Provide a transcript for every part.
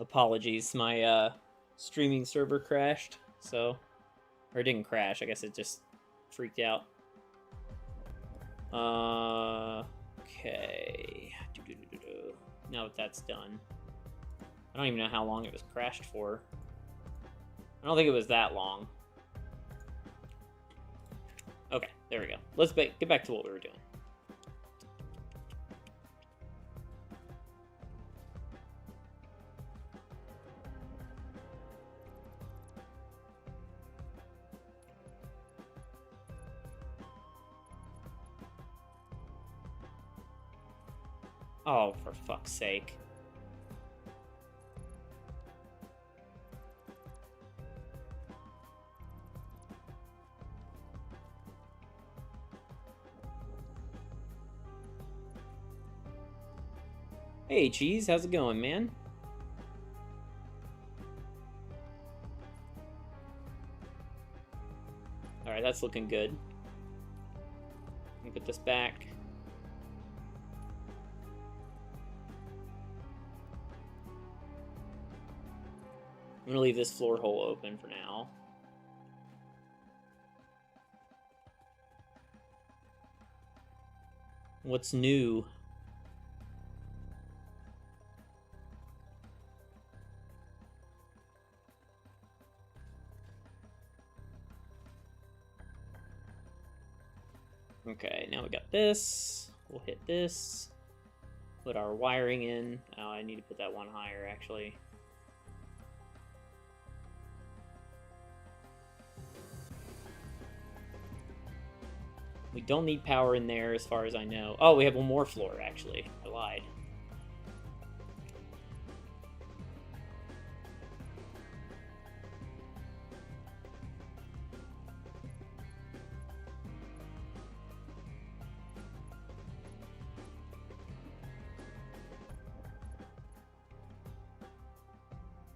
Apologies, my streaming server crashed, so... Or it didn't crash, I guess it just freaked out. Okay. Now that that's done. I don't even know how long it was crashed for. I don't think it was that long. Okay, there we go. Let's get back to what we were doing. Oh, for fuck's sake. Hey, Cheese, how's it going, man? Alright, that's looking good. Let me put this back. I'm gonna leave this floor hole open for now. What's new? Okay, now we got this. We'll hit this. Put our wiring in. Oh, I need to put that one higher, actually. We don't need power in there, as far as I know. Oh, we have one more floor, actually. I lied.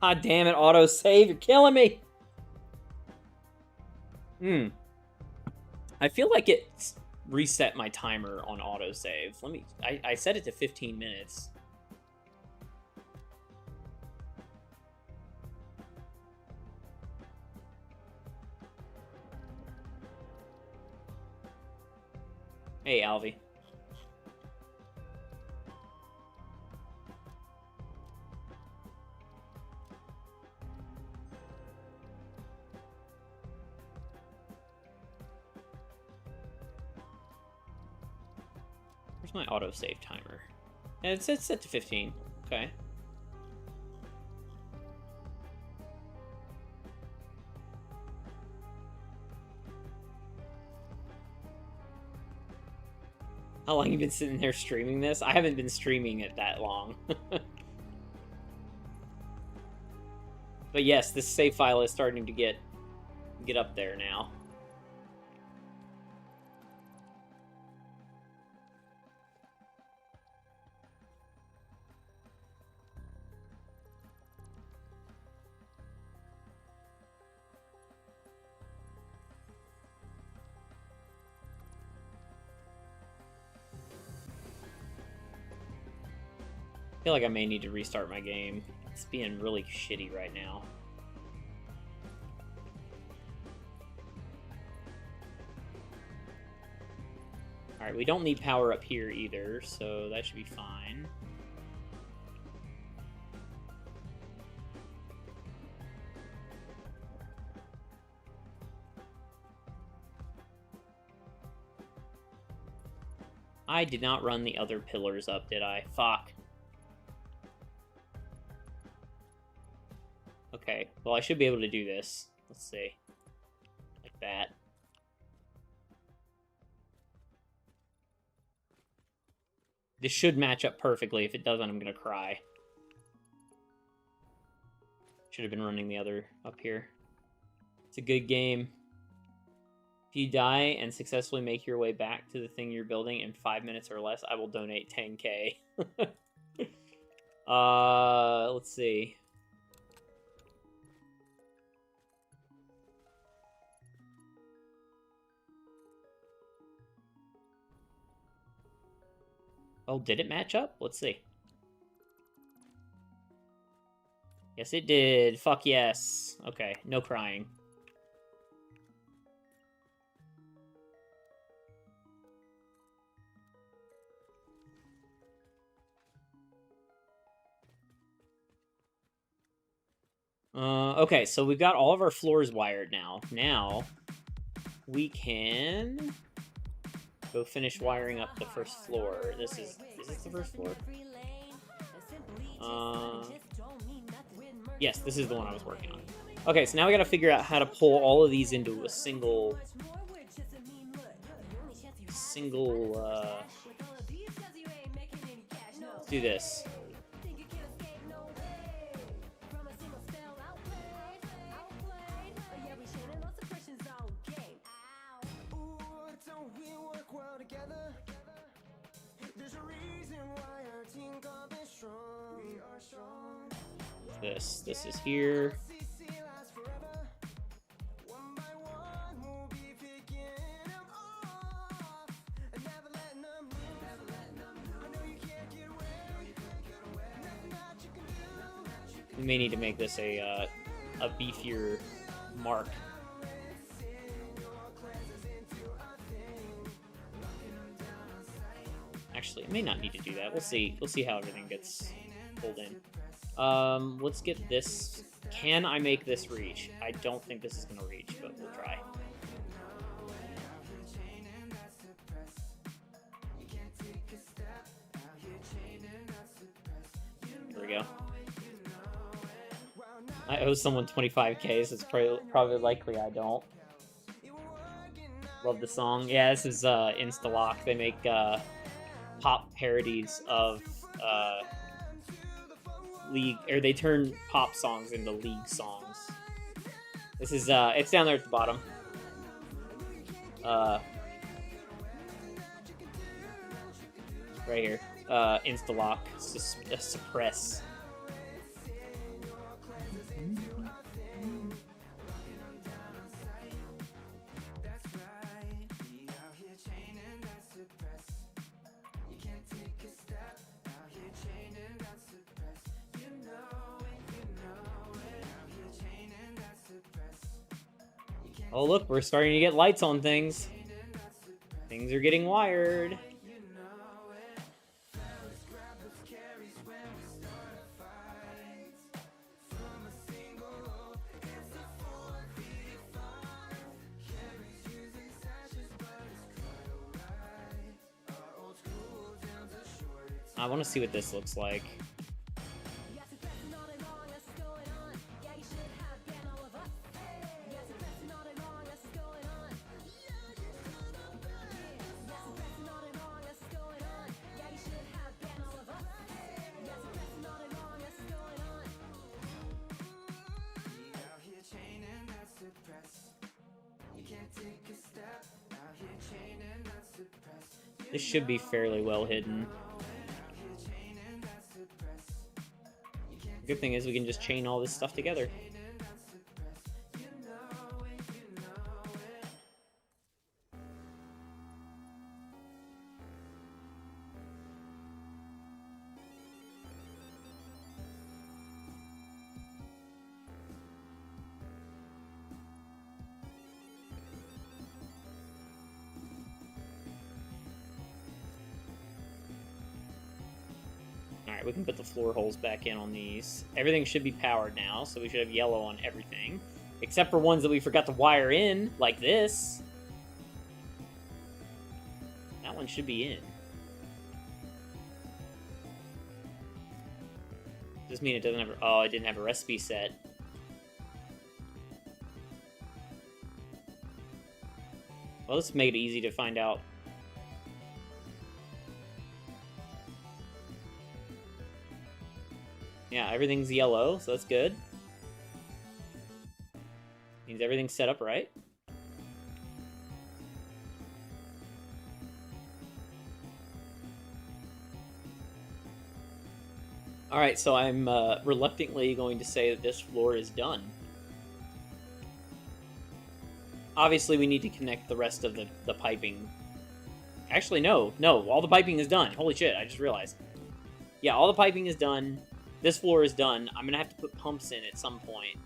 Ah, damn it, autosave. You're killing me. I feel like it's reset my timer on autosave. Let me... I set it to 15 minutes. Hey, Alvy. Where's my autosave timer? And it's set to 15. Okay. How long have you been sitting there streaming this? I haven't been streaming it that long. But yes, this save file is starting to get up there now. I feel like I may need to restart my game. It's being really shitty right now. Alright, we don't need power up here either, so that should be fine. I did not run the other pillars up, did I? Fuck. Okay, well I should be able to do this. Let's see. Like that. This should match up perfectly. If it doesn't, I'm gonna cry. Should have been running the other up here. It's a good game. If you die and successfully make your way back to the thing you're building in 5 minutes or less, I will donate 10K. Let's see. Oh, did it match up? Let's see. Yes, it did. Fuck yes. Okay, no crying. Okay, so we've got all of our floors wired now. Now, we can go finish wiring up the first floor. Is this the first floor? Yes, this is the one I was working on. Okay, so now we gotta figure out how to pull all of these into a single, let's do this. This is here. We may need to make this a beefier mark. Actually, it may not need to do that. We'll see. We'll see how everything gets pulled in. Let's get this. Can I make this reach? I don't think this is gonna reach, but we'll try. There we go. I owe someone 25k, so it's probably likely I don't. Love the song. Yeah, this is Instalock. They make pop parodies of League, or they turn pop songs into League songs. This is it's down there at the bottom. Right here. Instalock. Suppress. Oh look, we're starting to get lights on things. Things are getting wired. I want to see what this looks like. This should be fairly well hidden. The good thing is we can just chain all this stuff together. Alright, we can put the floor holes back in on these. Everything should be powered now, so we should have yellow on everything. Except for ones that we forgot to wire in, like this. That one should be in. Does this mean it doesn't have... Oh, it didn't have a recipe set. Well, let's make it easy to find out. Yeah, everything's yellow, so that's good. Means everything's set up right. Alright, so I'm reluctantly going to say that this floor is done. Obviously, we need to connect the rest of the piping. Actually, no, all the piping is done. Holy shit, I just realized. Yeah, all the piping is done. this floor is done. I'm gonna have to put pumps in at some point.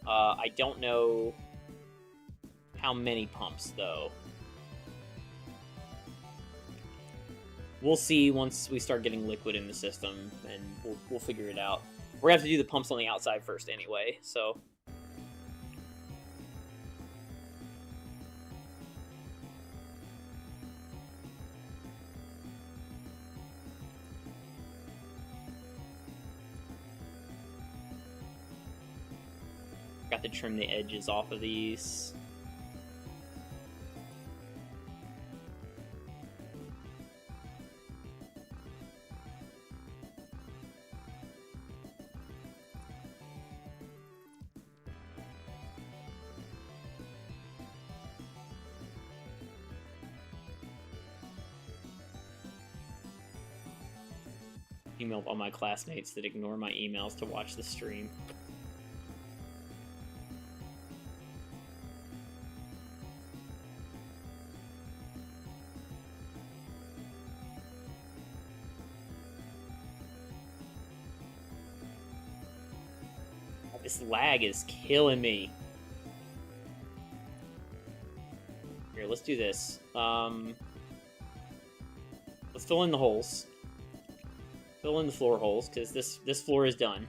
I don't know how many pumps, though. We'll see once we start getting liquid in the system, and we'll figure it out. We're gonna have to do the pumps on the outside first anyway, so... Got to trim the edges off of these. Emailed all my classmates that ignore my emails to watch the stream. This lag is killing me. Here, let's do this. Let's fill in the holes. Fill in the floor holes, because this floor is done.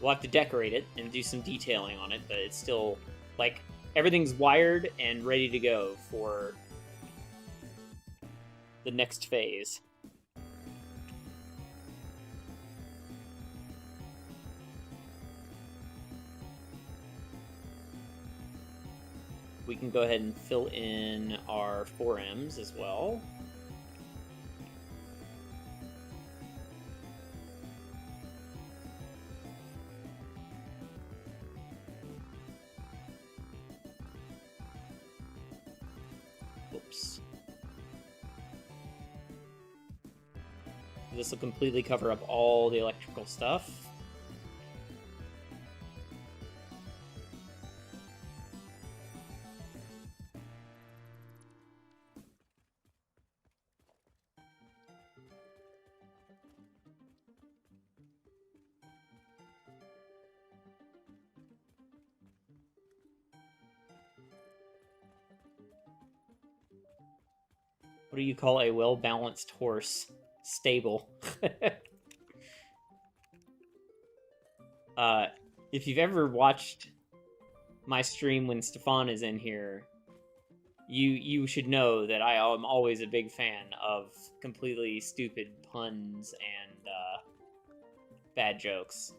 We'll have to decorate it and do some detailing on it, but it's still, like, everything's wired and ready to go for the next phase. We can go ahead and fill in our 4Ms as well. Oops. This will completely cover up all the electrical stuff. What do you call a well-balanced horse? Stable. If you've ever watched my stream when Stefan is in here, you should know that I am always a big fan of completely stupid puns and bad jokes.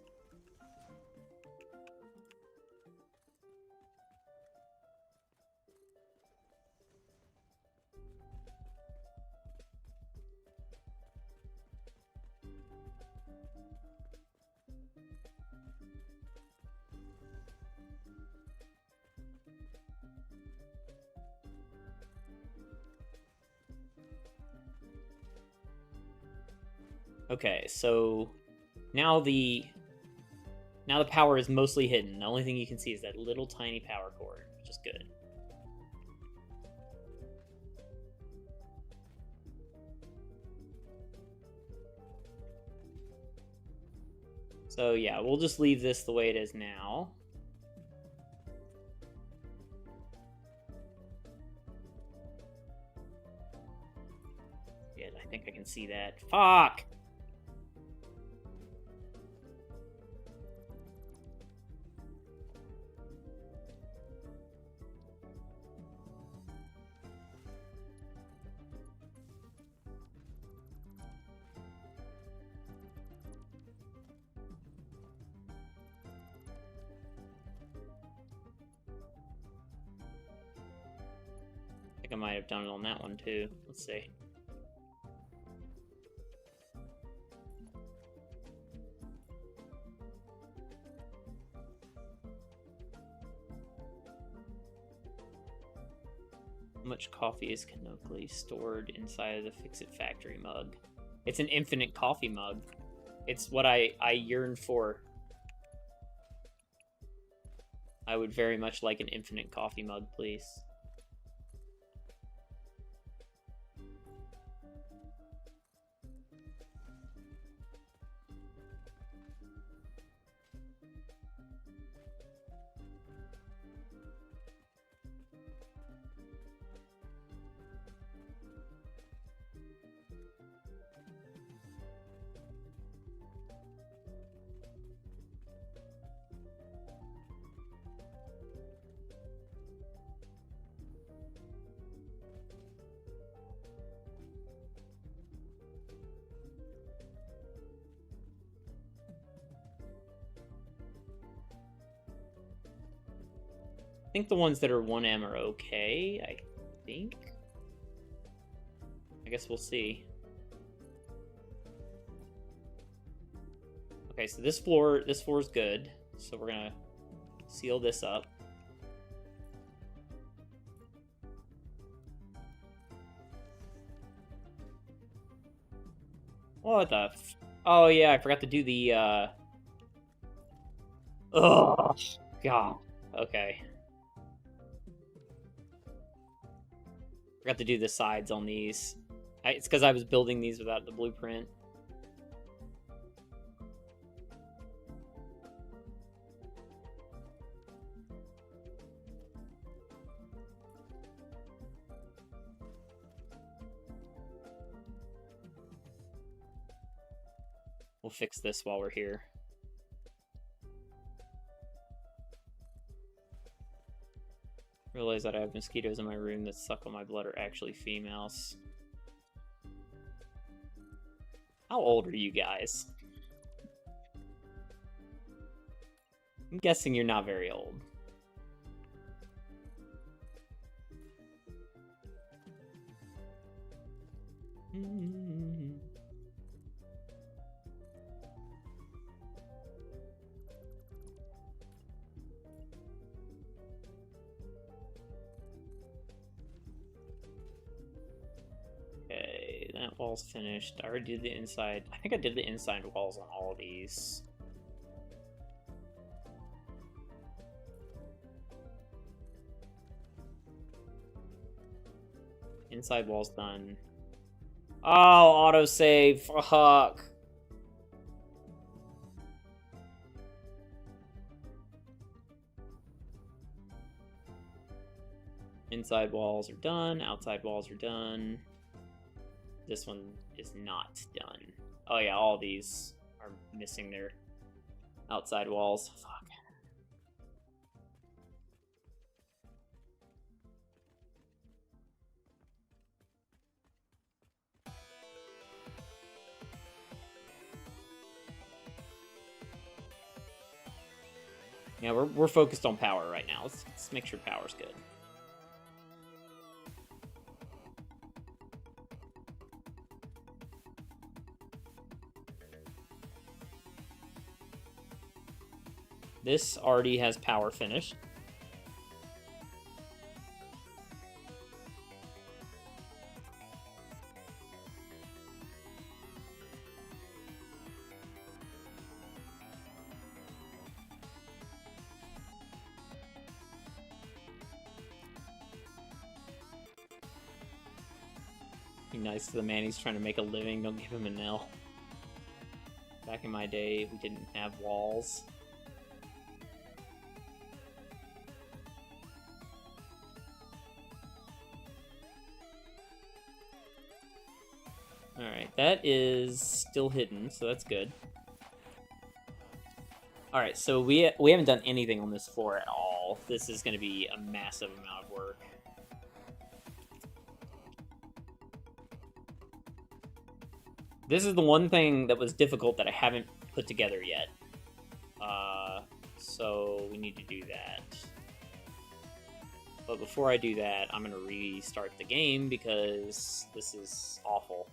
Okay, so now the power is mostly hidden. The only thing you can see is that little tiny power cord, which is good. So yeah, we'll just leave this the way it is now. Yeah, I think I can see that. Fuck! I think I might have done it on that one too. Let's see. How much coffee is canonically stored inside of the Fix-It Factory mug? It's an infinite coffee mug. It's what I yearn for. I would very much like an infinite coffee mug, please. I think the ones that are 1M are okay, I think. I guess we'll see. Okay, so this floor is good. So we're gonna seal this up. What the oh yeah, I forgot to do the oh god. Okay. Forgot to do the sides on these. It's because I was building these without the blueprint. We'll fix this while we're here. Realize that I have mosquitoes in my room that suck on my blood are actually females. How old are you guys? I'm guessing you're not very old. Okay, that wall's finished. I already did the inside. I think I did the inside walls on all of these. Inside wall's done. Oh, autosave. Fuck. Inside walls are done. Outside walls are done. This one is not done. Oh yeah, all these are missing their outside walls. Fuck. Yeah, we're focused on power right now. Let's make sure power's good. This already has power finished. Be nice to the man he's trying to make a living. Don't give him a nail. Back in my day, we didn't have walls. Alright, that is still hidden, so that's good. Alright, so we haven't done anything on this floor at all. This is going to be a massive amount of work. This is the one thing that was difficult that I haven't put together yet. So we need to do that. But before I do that, I'm going to restart the game because this is awful.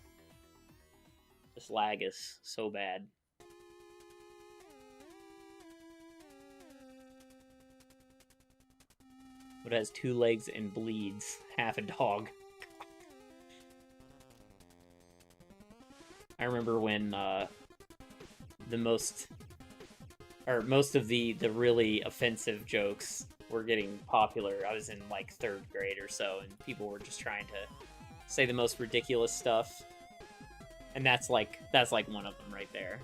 This lag is so bad. It has 2 legs and bleeds. Half a dog. I remember when most of the really offensive jokes were getting popular. I was in like 3rd grade or so, and people were just trying to say the most ridiculous stuff. And that's like one of them right there.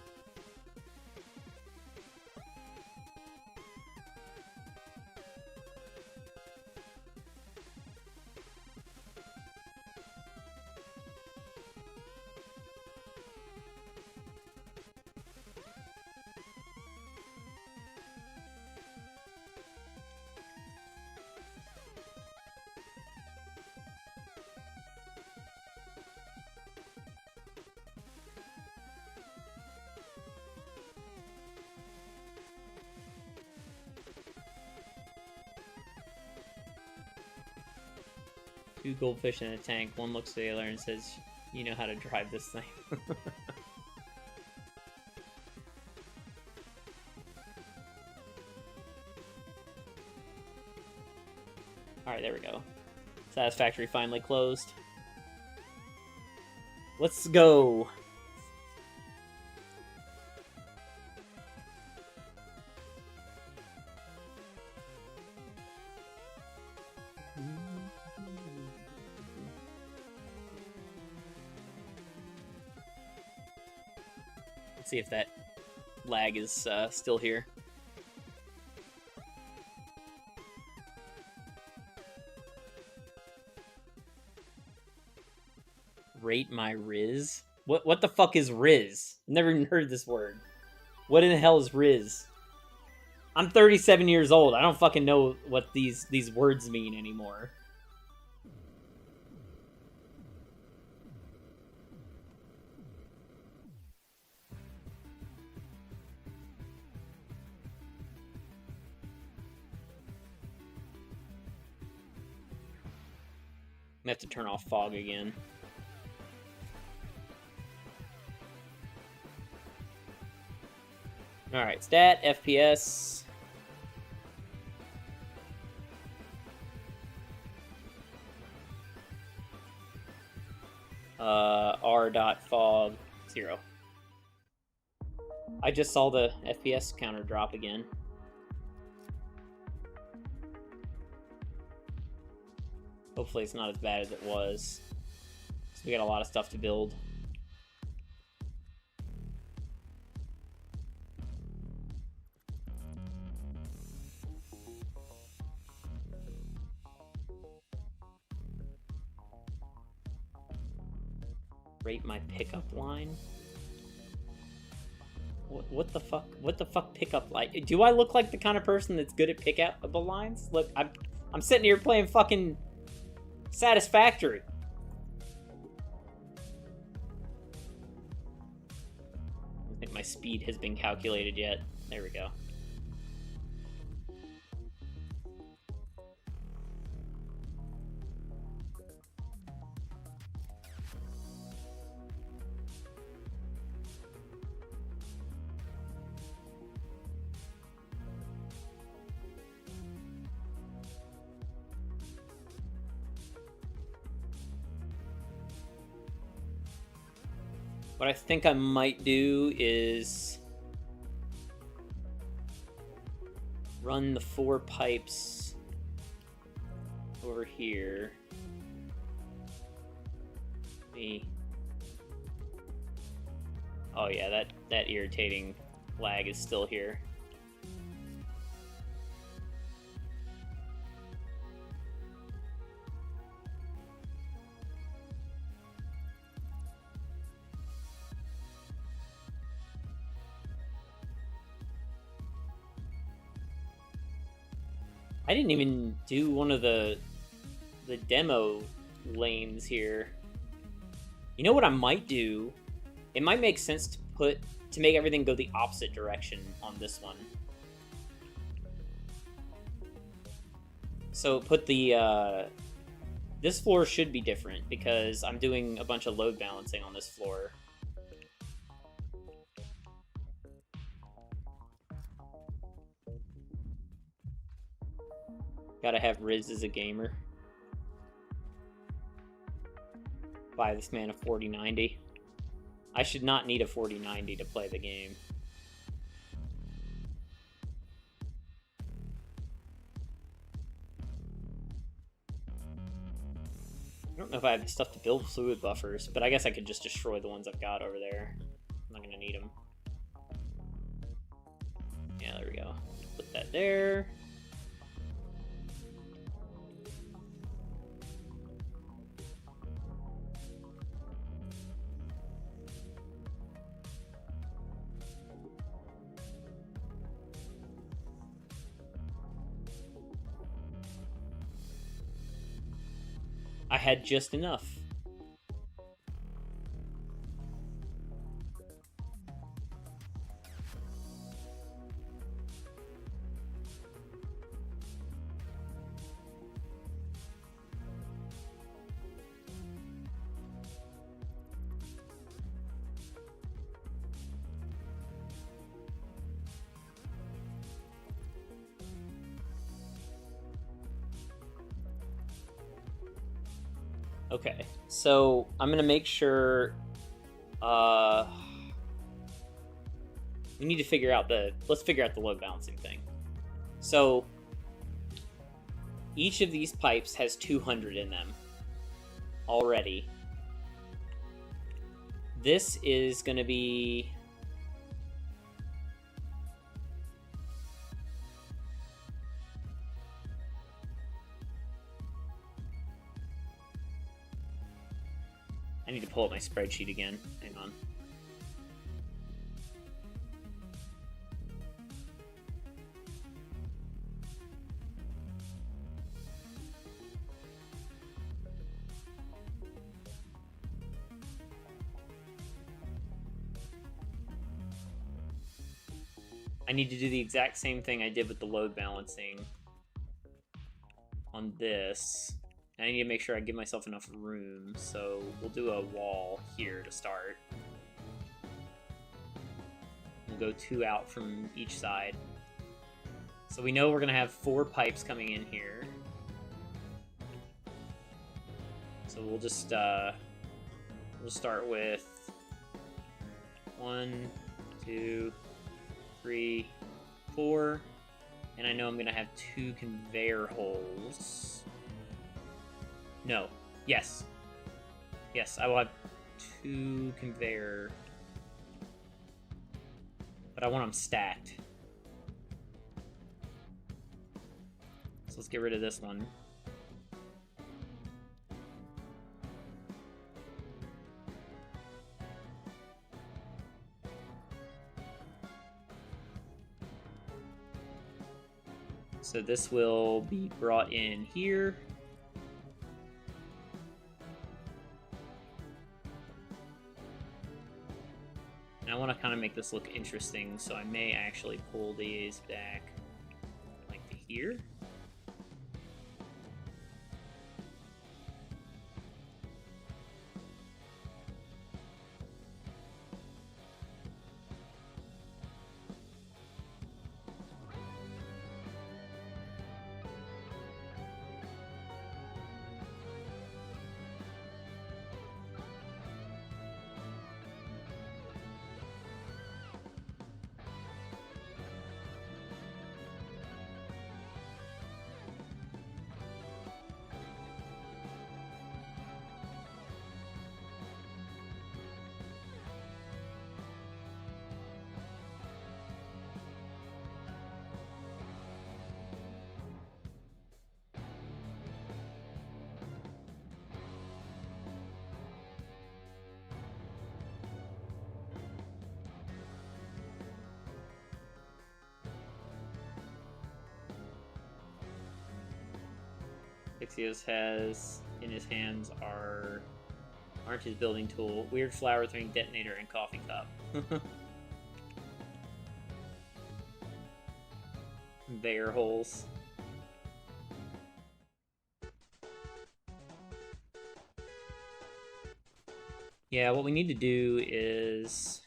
2 goldfish in a tank. One looks at the other and says, "You know how to drive this thing." Alright, there we go. Satisfactory finally closed. Let's go! Let's see if that lag is still here. Rate my Riz? What the fuck is Riz? Never even heard this word. What in the hell is Riz? I'm 37 years old. I don't fucking know what these words mean anymore. I have to turn off fog again. Alright, stat, FPS. R.fog 0. I just saw the FPS counter drop again. Hopefully it's not as bad as it was. So we got a lot of stuff to build. Rate my pickup line? What the fuck? What the fuck pickup line? Do I look like the kind of person that's good at pickup lines? Look, I'm sitting here playing fucking Satisfactory. I don't think my speed has been calculated yet. There we go. What I think I might do is run the 4 pipes over here. Oh yeah, that irritating lag is still here. I didn't even do one of the demo lanes here. You know what I might do? It might make sense to make everything go the opposite direction on this one. So put the this floor should be different because I'm doing a bunch of load balancing on this floor. Gotta have Riz as a gamer. Buy this man a 4090. I should not need a 4090 to play the game. I don't know if I have stuff to build fluid buffers, but I guess I could just destroy the ones I've got over there. I'm not gonna need them. Yeah, there we go. Put that there. I had just enough. Okay, so I'm gonna make sure. We need to figure out let's figure out the load balancing thing. So each of these pipes has 200 in them already. This is going to be I need to pull up my spreadsheet again. Hang on. I need to do the exact same thing I did with the load balancing on this. And I need to make sure I give myself enough room, so we'll do a wall here to start. We'll go 2 out from each side. So we know we're gonna have 4 pipes coming in here. So we'll just we'll start with 1, 2, 3, 4, and I know I'm gonna have 2 conveyor holes. No, yes, I will have 2 conveyor, but I want them stacked. So let's get rid of this one. So this will be brought in here. And I want to kind of make this look interesting, so I may actually pull these back like to here. Ixios has in his hands aren't his building tool, weird flower thing, detonator, and coffee cup. Conveyor holes. Yeah, what we need to do is...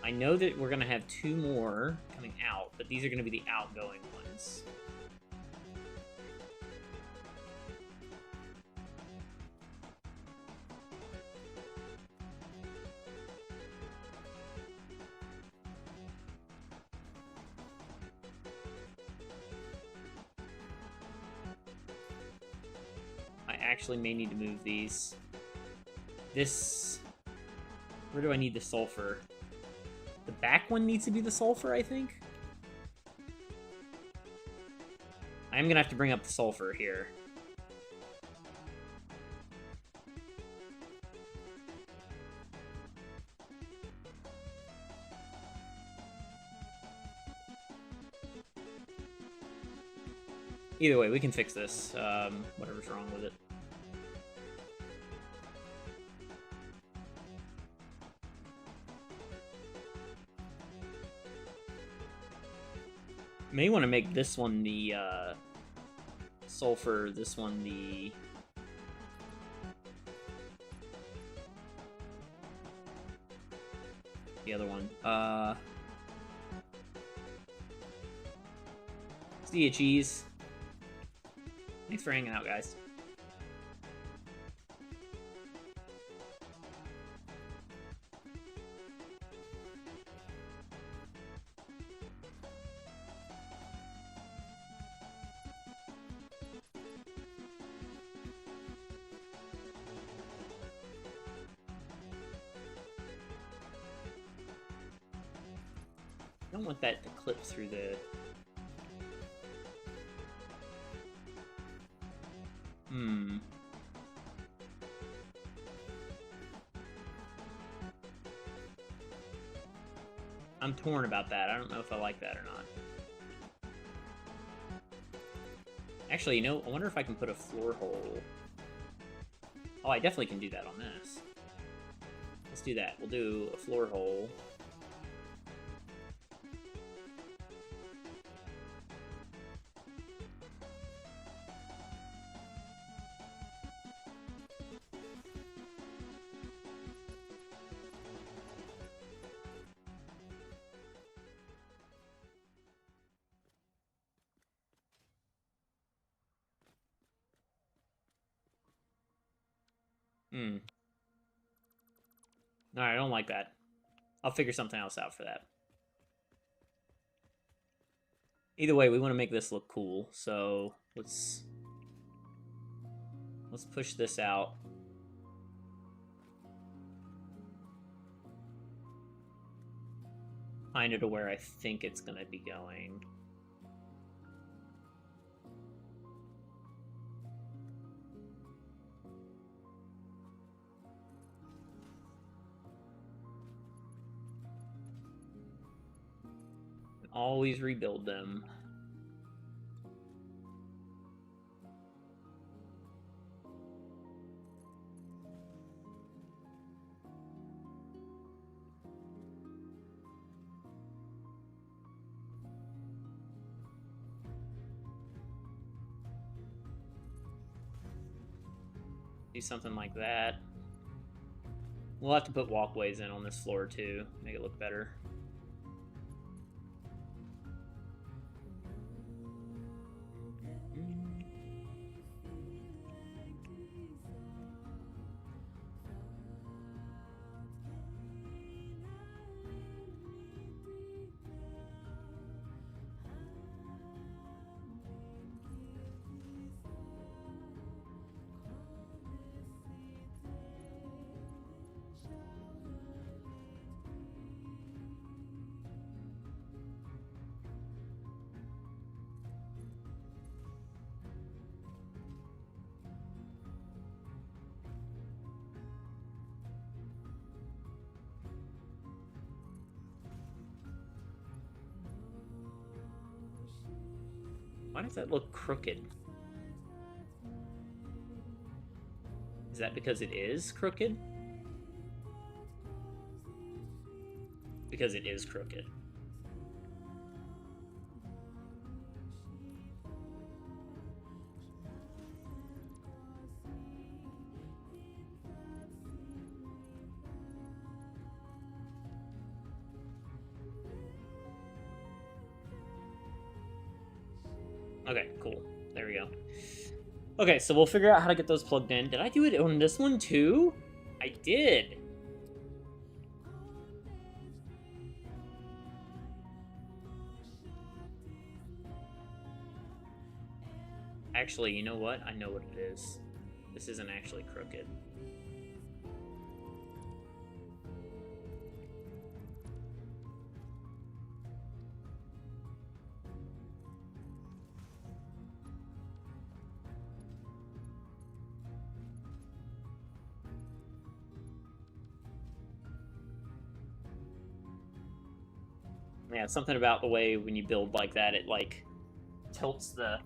I know that we're going to have 2 more coming out, but these are going to be the outgoing ones. I actually may need to move these. This... Where do I need the sulfur? The back one needs to be the sulfur, I think? I'm gonna have to bring up the sulfur here. Either way, we can fix this. Whatever's wrong with it. May want to make this one the sulfur, this one the other one. See ya, cheese. Thanks for hanging out, guys. don't want that to clip through the... I'm torn about that. I don't know if I like that or not. Actually, you know, I wonder if I can put a floor hole. Oh, I definitely can do that on this. Let's do that. We'll do a floor hole. Alright, I don't like that. I'll figure something else out for that. Either way, we want to make this look cool, so let's push this out. Kind of to where I think it's going to be going. Always rebuild them. Do something like that. We'll have to put walkways in on this floor too, make it look better. Why does that look crooked? Is that because it is crooked? Because it is crooked. Okay, cool. There we go. Okay, so we'll figure out how to get those plugged in. Did I do it on this one too? I did. Actually, you know what? I know what it is. This isn't actually crooked. Yeah, something about the way when you build like that, it like tilts the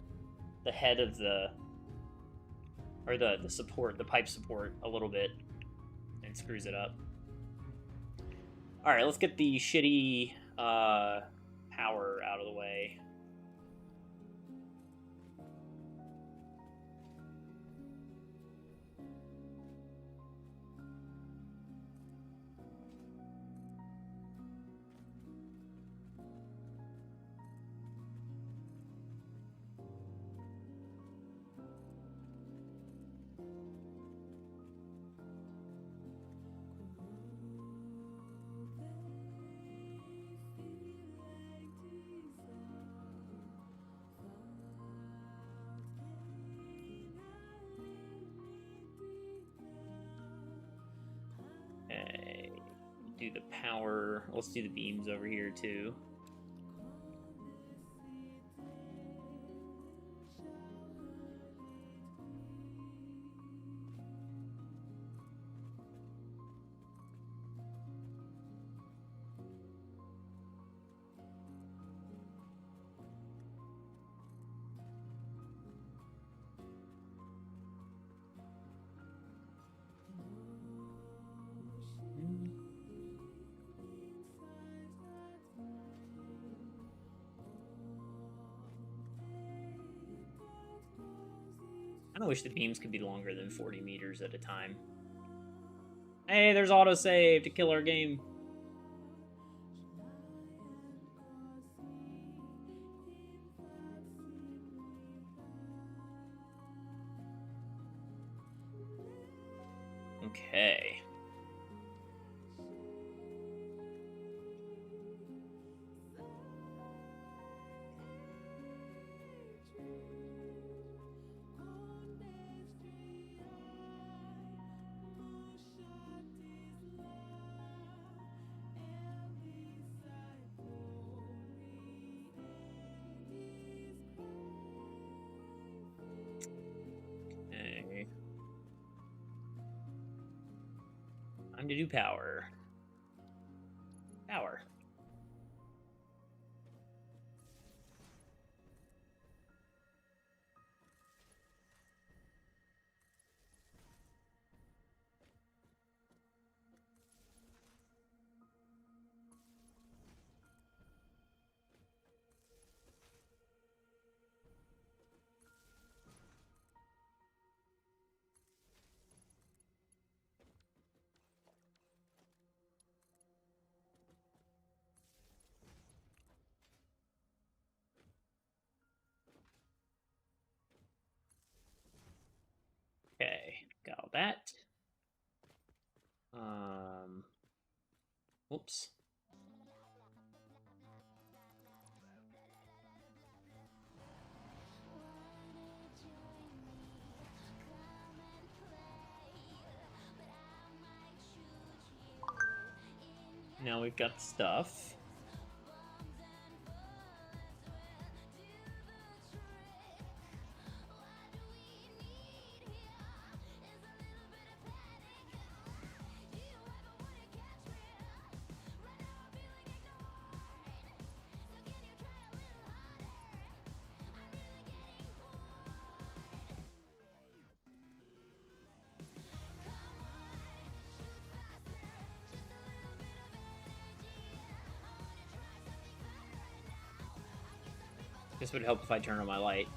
head of the support, the pipe support a little bit and screws it up. All right, let's get the shitty power out of the way. Okay, do the power. Let's do the beams over here too. I wish the beams could be longer than 40 meters at a time. Hey, there's autosave to kill our game. Okay. Okay. Time to do power. Power. Okay, got all that. Whoops. Now we've got stuff. This would help if I turn on my light.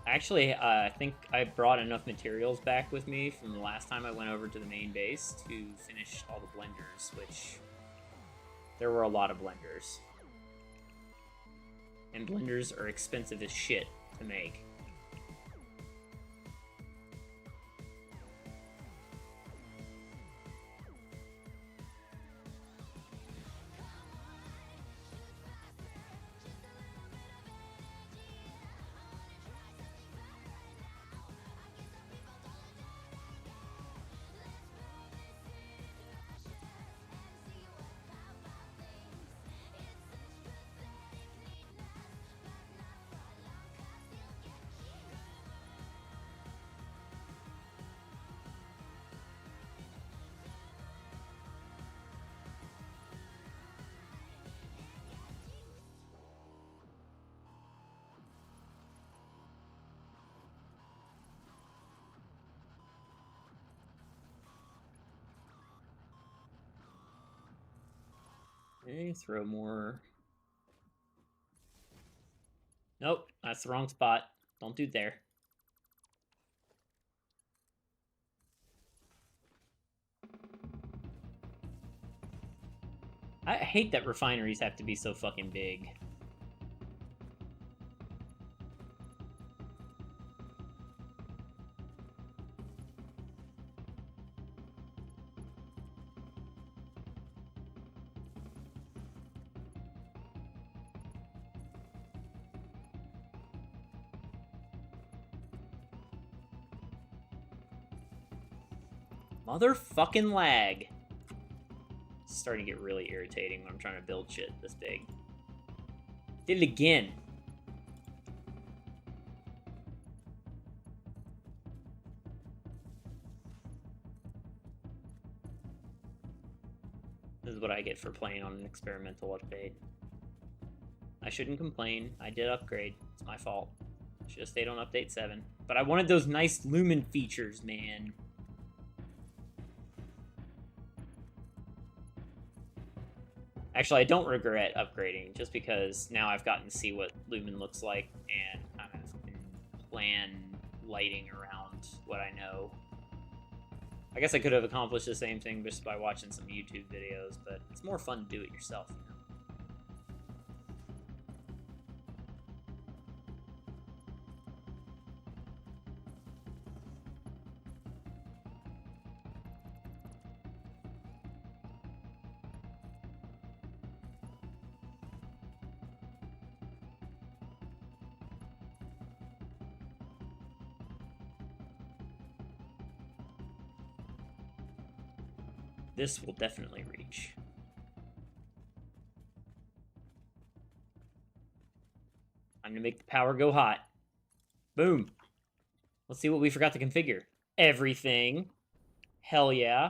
Actually, I think I brought enough materials back with me from the last time I went over to the main base to finish all the blenders, which there were a lot of blenders. And blenders are expensive as shit to make. Okay, throw more. Nope, that's the wrong spot. Don't do there. I hate that refineries have to be so fucking big. Motherfucking lag. It's starting to get really irritating when I'm trying to build shit this big. Did it again. This is what it for playing on an experimental update. I shouldn't complain. I did upgrade. It's my fault. Should have stayed on update 7. But I wanted those nice lumen features, man. Actually, I don't regret upgrading, just because now I've gotten to see what lumen looks like and kind of can plan lighting around what I know. I guess I could have accomplished the same thing just by watching some YouTube videos, but it's more fun to do it yourself, you know? This will definitely reach. I'm gonna make the power go hot. Boom. Let's see what we forgot to configure. Everything. Hell yeah.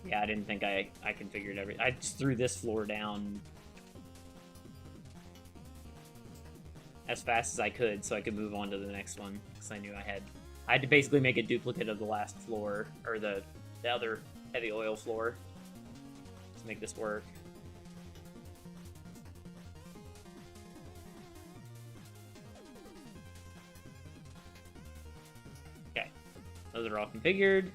Yeah, I didn't think I configured everything. I just threw this floor down as fast as I could so I could move on to the next one, because I knew I had to basically make a duplicate of the last floor, or the other heavy oil floor, to make this work. Okay, those are all configured.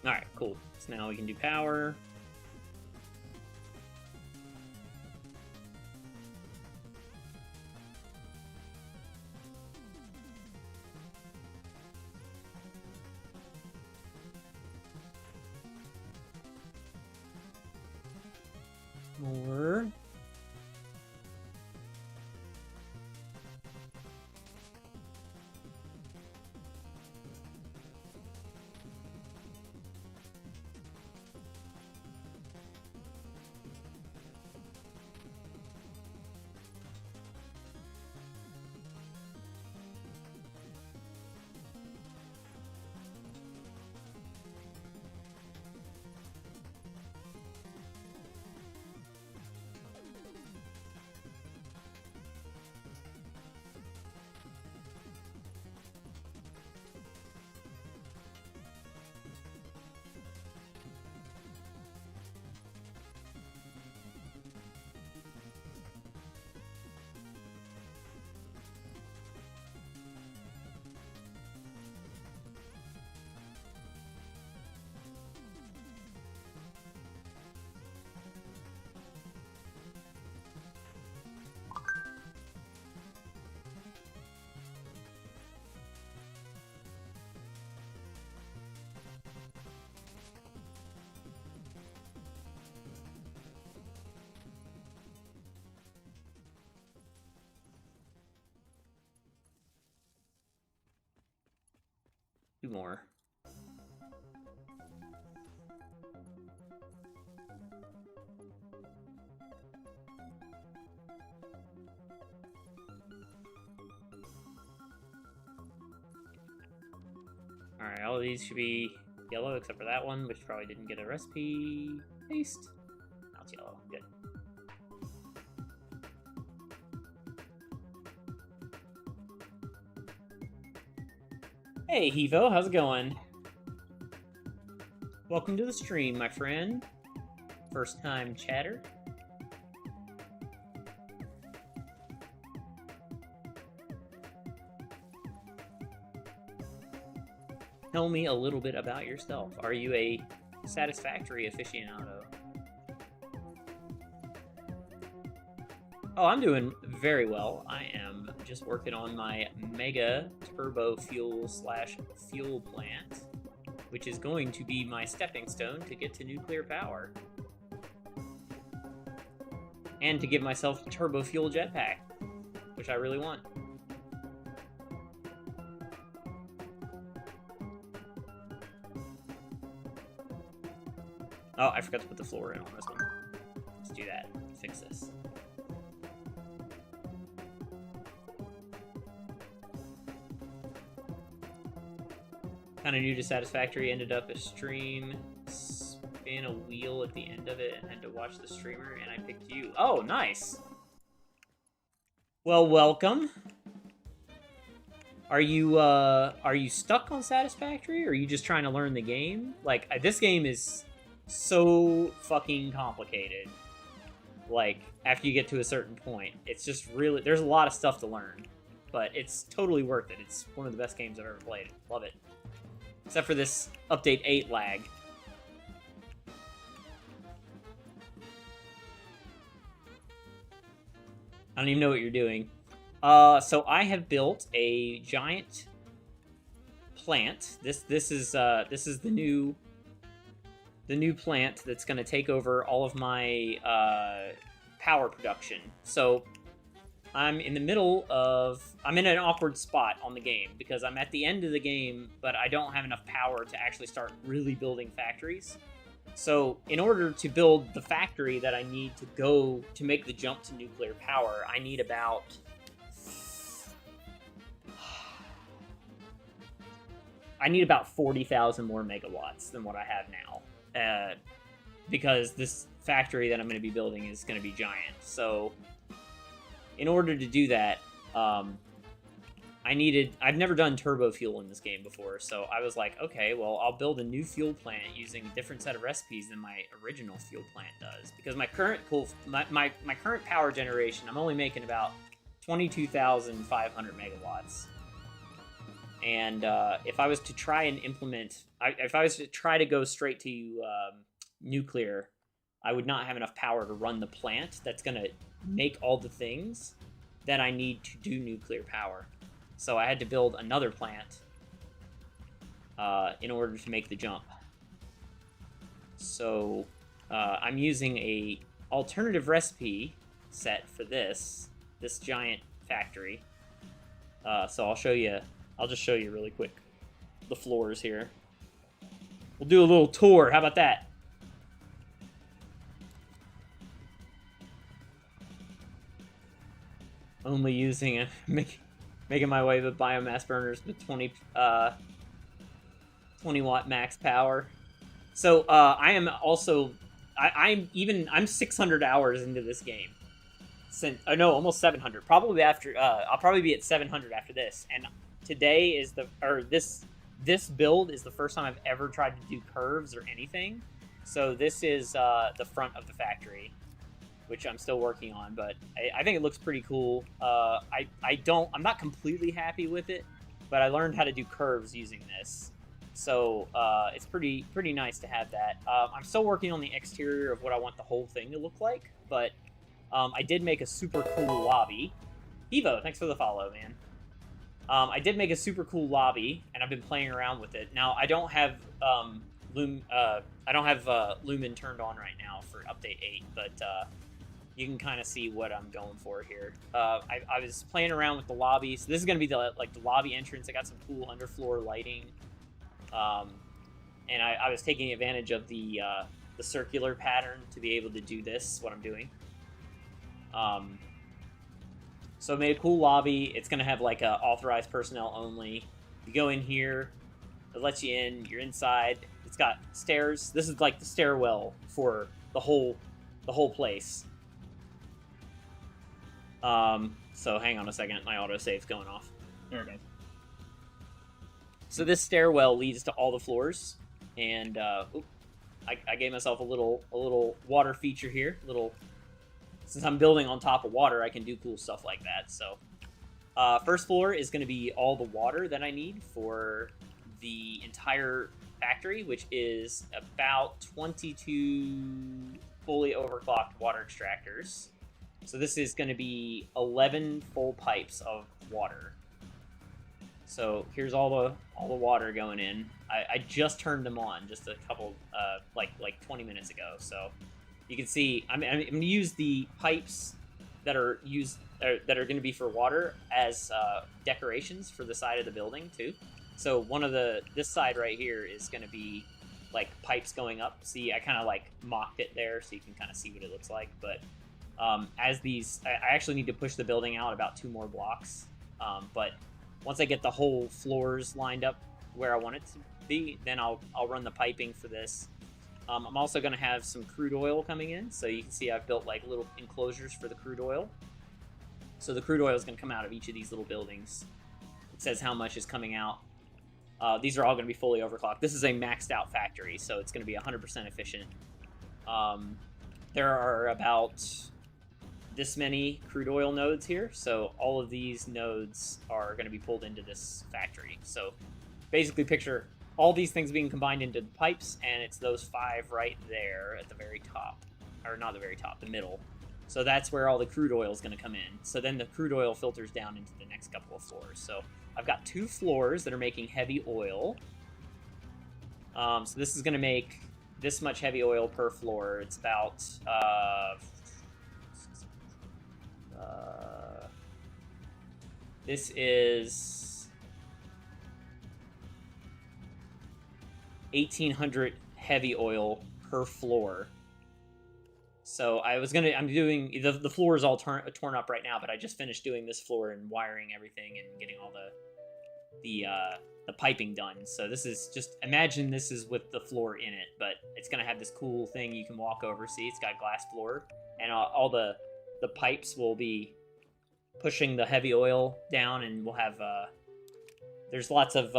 Alright, cool. So now we can do power. More. Two more. Alright, all of these should be yellow except for that one, which probably didn't get a recipe paste. Now it's yellow. Good. Hey, Hevo, how's it going? Welcome to the stream, my friend. First time chatter. Tell me a little bit about yourself. Are you a Satisfactory aficionado? Oh, I'm doing very well. I am just working on my mega Turbofuel / fuel plant, which is going to be my stepping stone to get to nuclear power. And to give myself a Turbofuel jetpack, which I really want. Oh, I forgot to put the floor in on this one. Let's do that. Fix this. Kind of new to Satisfactory. Ended up a stream, spin a wheel at the end of it, and had to watch the streamer, and I picked you. Oh, nice. Well, welcome. Are you stuck on Satisfactory, or are you just trying to learn the game? Like, this game is so fucking complicated. Like, after you get to a certain point, it's just really, there's a lot of stuff to learn, but it's totally worth it. It's one of the best games I've ever played. Love it. Except for this update 8 lag. I don't even know what you're doing. So I have built a giant plant. This is the new plant that's going to take over all of my power production. So I'm in the middle of... I'm in an awkward spot on the game because I'm at the end of the game, but I don't have enough power to actually start really building factories. So in order to build the factory that I need to go to make the jump to nuclear power, I need about... I need about 40,000 more megawatts than what I have now. Because this factory that I'm going to be building is going to be giant. So, in order to do that, I've never done turbo fuel in this game before, so I was like, okay, well, I'll build a new fuel plant using a different set of recipes than my original fuel plant does. Because my current my current power generation, I'm only making about 22,500 megawatts. And if I was to try and implement... if I was to try to go straight to nuclear, I would not have enough power to run the plant that's going to make all the things that I need to do nuclear power. So I had to build another plant in order to make the jump. So I'm using a alternative recipe set for this giant factory. So I'll show you... I'll just show you really quick the floors here. We'll do a little tour. How about that? Only using making my way with biomass burners with 20 watt max power. So I am also I'm 600 hours into this game. Since no, almost 700. Probably after I'll probably be at 700 after this. And today is this build is the first time I've ever tried to do curves or anything. So this is the front of the factory, which I'm still working on, but I think it looks pretty cool. I'm not completely happy with it, but I learned how to do curves using this. So it's pretty nice to have that. I'm still working on the exterior of what I want the whole thing to look like, but I did make a super cool lobby. Evo, thanks for the follow, man. I did make a super cool lobby, and I've been playing around with it. Now I don't have Lumen turned on right now for update 8, but you can kind of see what I'm going for here. I was playing around with the lobby, so this is gonna be the lobby entrance. I got some cool underfloor lighting, and I was taking advantage of the circular pattern to be able to do this. What I'm doing. So I made a cool lobby. It's going to have like a authorized personnel only. You go in here, it lets you in, you're inside. It's got stairs. This is like the stairwell for the whole place. So hang on a second, my autosave's going off. There we go. So this stairwell leads to all the floors, and I gave myself a little water feature here. Since I'm building on top of water, I can do cool stuff like that. So first floor is going to be all the water that I need for the entire factory, which is about 22 fully overclocked water extractors. So this is going to be 11 full pipes of water. So here's all the water going in. I just turned them on just a couple like 20 minutes ago. So you can see I'm going to use the pipes that are going to be for water as decorations for the side of the building too. So this side right here is going to be like pipes going up. See, I kind of like mocked it there so you can kind of see what it looks like. But as these, I actually need to push the building out about 2 more blocks. But once I get the whole floors lined up where I want it to be, then I'll run the piping for this. I'm also going to have some crude oil coming in. So you can see I've built like little enclosures for the crude oil. So the crude oil is going to come out of each of these little buildings. It says how much is coming out. These are all going to be fully overclocked. This is a maxed out factory, so it's going to be 100% efficient. There are about this many crude oil nodes here, so all of these nodes are going to be pulled into this factory. So basically picture all these things being combined into the pipes, and it's those 5 right there at the very top. Or not the very top, the middle. So that's where all the crude oil is going to come in. So then the crude oil filters down into the next couple of floors. So I've got 2 floors that are making heavy oil. So this is going to make this much heavy oil per floor. It's about this is 1,800 heavy oil per floor. So I'm doing, the floor is all torn up right now, but I just finished doing this floor and wiring everything and getting all the piping done. So this is just, imagine this is with the floor in it, but it's going to have this cool thing you can walk over. See, it's got glass floor, and all the pipes will be pushing the heavy oil down, and we'll have, there's lots of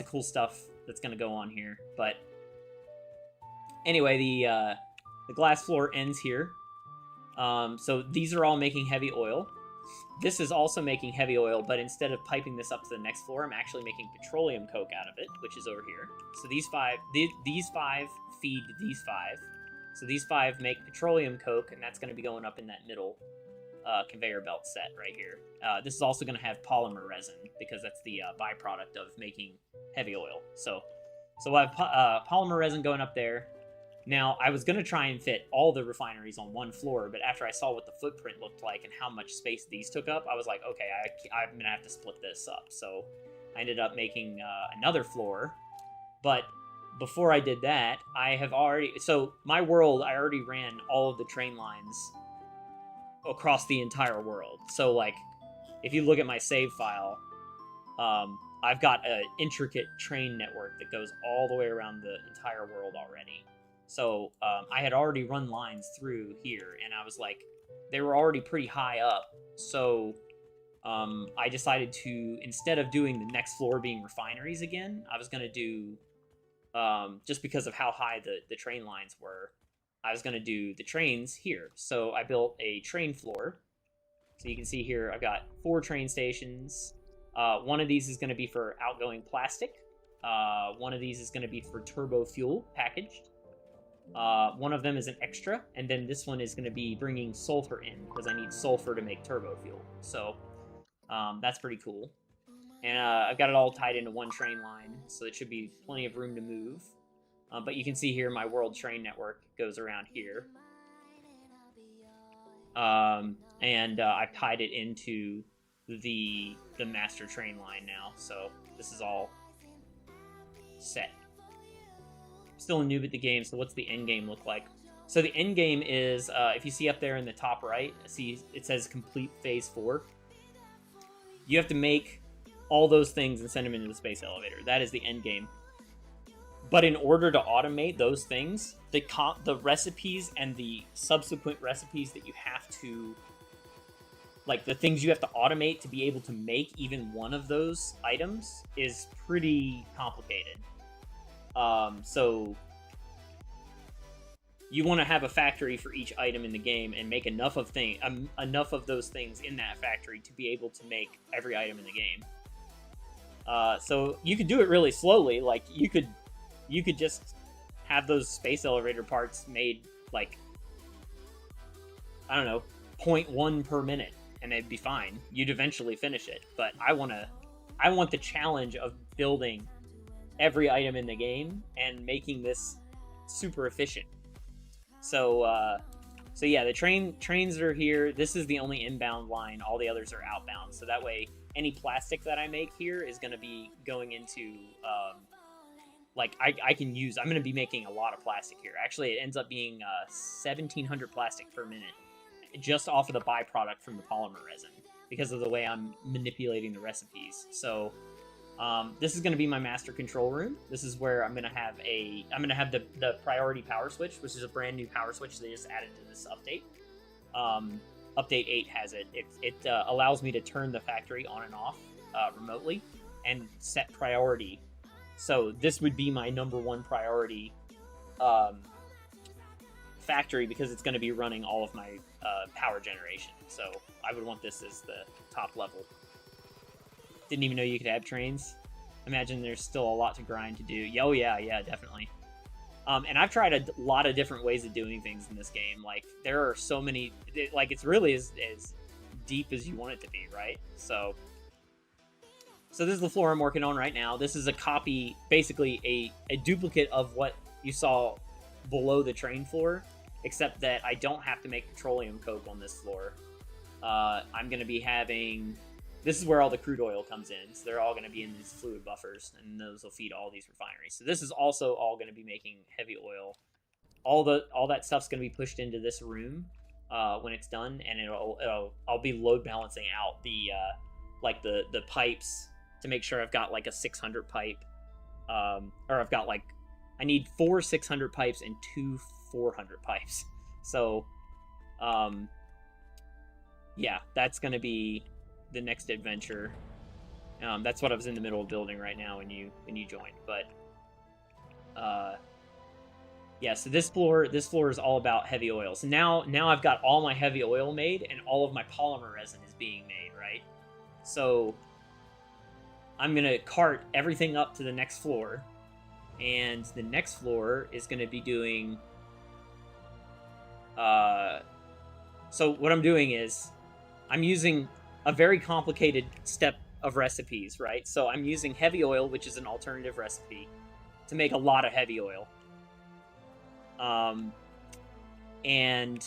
cool stuff that's going to go on here. But anyway, the glass floor ends here. So these are all making heavy oil. This is also making heavy oil, but instead of piping this up to the next floor, I'm actually making petroleum coke out of it, which is over here. So these five feed these 5. So these 5 make petroleum coke, and that's going to be going up in that middle conveyor belt set right here. This is also going to have polymer resin, because that's the byproduct of making heavy oil. So I have polymer resin going up there. Now, I was going to try and fit all the refineries on one floor, but after I saw what the footprint looked like and how much space these took up, I was like, okay, I'm going to have to split this up. So I ended up making another floor. But before I did that, so my world, I already ran all of the train lines across the entire world. So, like, if you look at my save file, I've got an intricate train network that goes all the way around the entire world already. So I had already run lines through here, and I was like, they were already pretty high up. So I decided to, instead of doing the next floor being refineries again, I was going to do, just because of how high the train lines were, I was going to do the trains here. So I built a train floor. So you can see here, I've got 4 train stations. One of these is going to be for outgoing plastic. One of these is going to be for Turbofuel packaged. One of them is an extra, and then this one is going to be bringing sulfur in, because I need sulfur to make Turbofuel. So that's pretty cool. And I've got it all tied into one train line, so it should be plenty of room to move. But you can see here my world train network goes around here. And I've tied it into the master train line now, so this is all set. Still a noob at the game, so what's the end game look like? So the end game is, if you see up there in the top right, see it says complete phase 4. You have to make all those things and send them into the space elevator. That is the end game. But in order to automate those things, the recipes and the subsequent recipes that you have to, like the things you have to automate to be able to make even one of those items is pretty complicated. So you want to have a factory for each item in the game and make enough of those things in that factory to be able to make every item in the game. So you could do it really slowly. Like you could just have those space elevator parts made like, I don't know, 0.1 per minute, and it'd be fine. You'd eventually finish it. But I want the challenge of building every item in the game and making this super efficient. So yeah, the trains are here. This is the only inbound line. All the others are outbound. So that way, any plastic that I make here is going to be going into, like, I can use... I'm going to be making a lot of plastic here. Actually, it ends up being 1,700 plastic per minute, just off of the byproduct from the polymer resin, because of the way I'm manipulating the recipes. So this is going to be my master control room. This is where I'm going to have the priority power switch, which is a brand new power switch they just added to this update. Update 8 has it. It allows me to turn the factory on and off remotely and set priority. So this would be my number one priority factory, because it's going to be running all of my power generation. So I would want this as the top level. Didn't even know you could add trains. Imagine there's still a lot to grind to do. Oh yeah, definitely. And I've tried a lot of different ways of doing things in this game. Like, there are so many... Like, it's really as deep as you want it to be, right? So this is the floor I'm working on right now. This is a copy, basically a duplicate of what you saw below the train floor, except that I don't have to make petroleum coke on this floor. I'm going to be having... This is where all the crude oil comes in. So they're all going to be in these fluid buffers, and those will feed all these refineries. So this is also all going to be making heavy oil. All that stuff's going to be pushed into this room when it's done, and I'll be load balancing out the pipes to make sure I've got like a 600 pipe, or I've got like, I need 4 600 pipes and 2 400 pipes. So yeah, that's going to be the next adventure. That's what I was in the middle of building right now when you joined. But yeah, so this floor is all about heavy oil. So now I've got all my heavy oil made, and all of my polymer resin is being made, right? So I'm gonna cart everything up to the next floor, and the next floor is gonna be doing so what I'm doing is I'm using a very complicated step of recipes, right? So I'm using heavy oil, which is an alternative recipe, to make a lot of heavy oil. And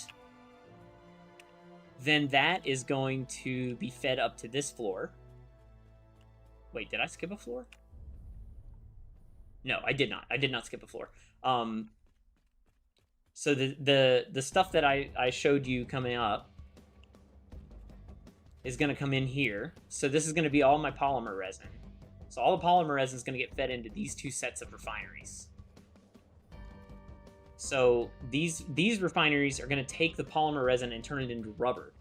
then that is going to be fed up to this floor. Wait, did I skip a floor? No, I did not. I did not skip a floor. So the stuff that I showed you coming up is going to come in here. So this is going to be all my polymer resin. So all the polymer resin is going to get fed into these 2 sets of refineries. So these refineries are going to take the polymer resin and turn it into rubber.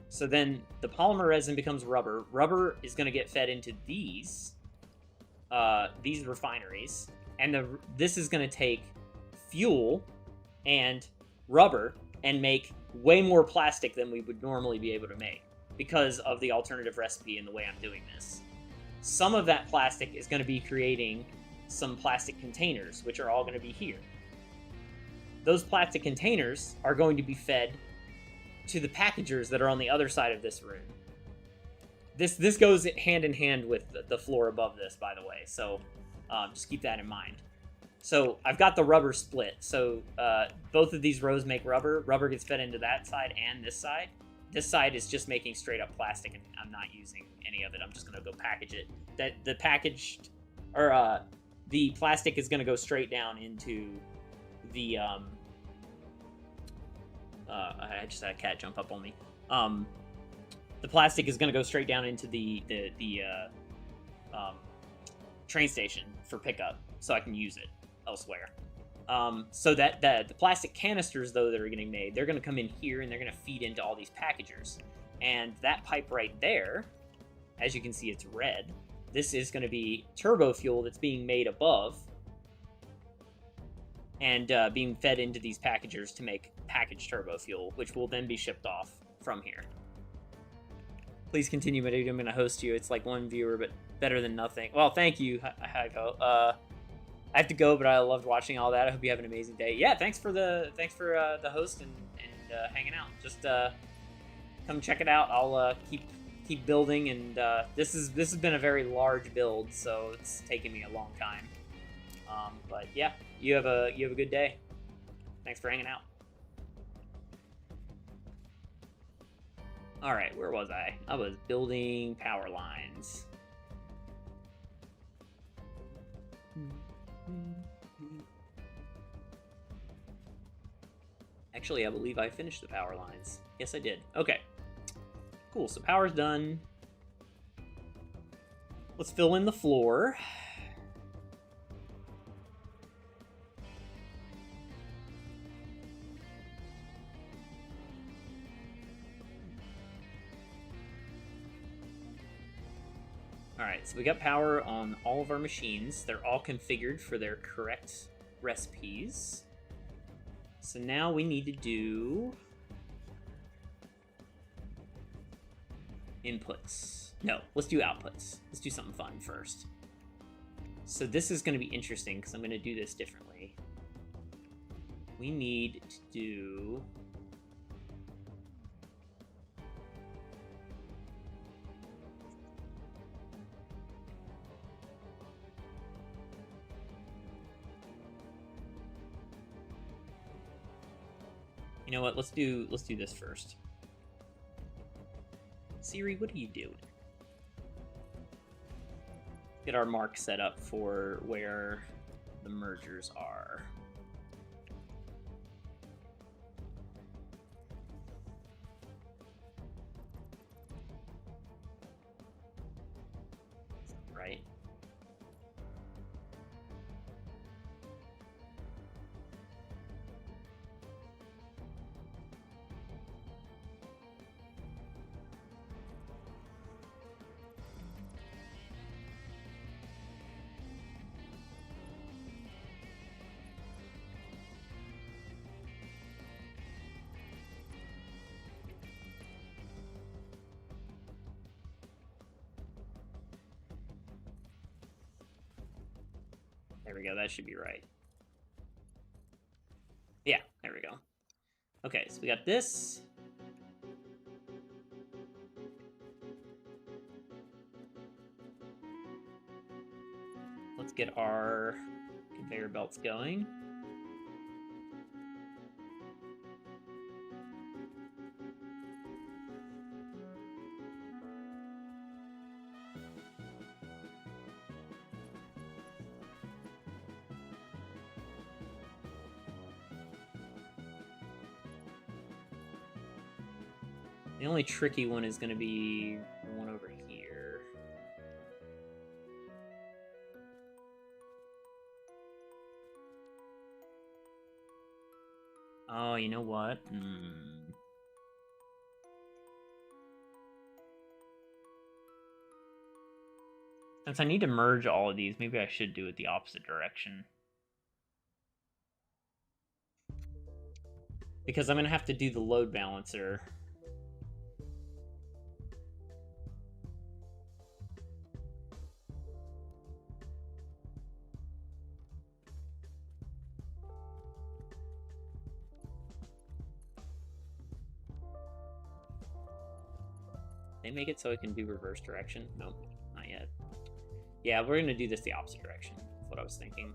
So then the polymer resin becomes rubber. Rubber is going to get fed into these refineries, and this is going to take fuel and rubber and make way more plastic than we would normally be able to make, because of the alternative recipe and the way I'm doing this. Some of that plastic is going to be creating some plastic containers, which are all going to be here. Those plastic containers are going to be fed to the packagers that are on the other side of this room. This goes hand in hand with the floor above this, by the way, so just keep that in mind. So I've got the rubber split, so both of these rows make rubber. Rubber gets fed into that side and this side. This side is just making straight up plastic, and I'm not using any of it. I'm just gonna go package it. The plastic is gonna go straight down into the I just had a cat jump up on me. The the plastic is going to go straight down into the train station for pickup, so I can use it elsewhere. So that the plastic canisters, though, that are getting made, they're going to come in here and they're going to feed into all these packagers. And that pipe right there, as you can see, it's red. This is going to be turbo fuel that's being made above and being fed into these packagers to make packaged turbo fuel, which will then be shipped off from here. Please continue, but I'm going to host you. It's like one viewer, but better than nothing. Well, thank you, Heiko. I have to go, but I loved watching all that. I hope you have an amazing day. Yeah, thanks for the host and hanging out. Just come check it out. I'll keep building, and this has been a very large build, so it's taken me a long time. But yeah, you have a good day. Thanks for hanging out. All right, where was I? I was building power lines. Actually, I believe I finished the power lines. Yes, I did. Okay. Cool, so power's done. Let's fill in the floor. Alright, so we got power on all of our machines. They're all configured for their correct recipes. So now we need to do inputs. No, let's do outputs. Let's do something fun first. So this is going to be interesting because I'm going to do this differently. We need to do... You know what? Let's do this first. Siri, what are you doing? Get our mark set up for where the mergers are. Right. There we go, that should be right. Yeah, there we go. Okay, so we got this. Let's get our conveyor belts going. The only tricky one is going to be the one over here. Oh, you know what? Since I need to merge all of these, maybe I should do it the opposite direction. Because I'm going to have to do the load balancer. They make it so I can do reverse direction? Nope, not yet. Yeah, we're going to do this the opposite direction. That's what I was thinking.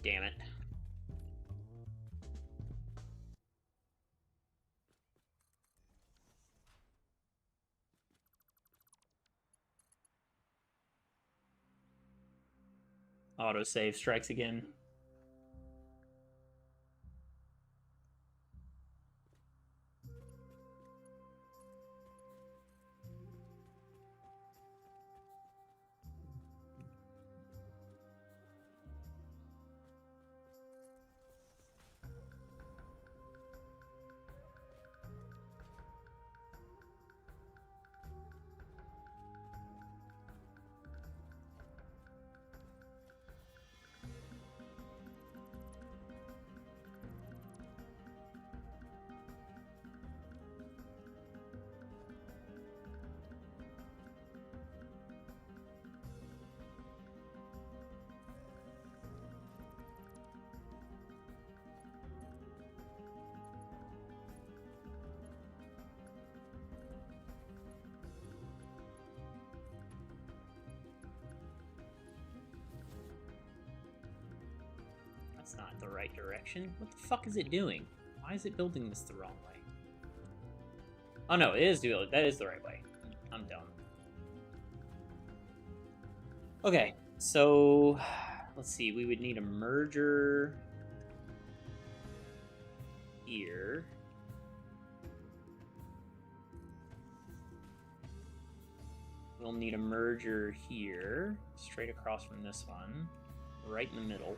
Damn it. Autosave strikes again. That's not the right direction. What the fuck is it doing? Why is it building this the wrong way? Oh no, it is doing. That is the right way. I'm dumb. Okay, so let's see. We would need a merger here. We'll need a merger here, straight across from this one, right in the middle.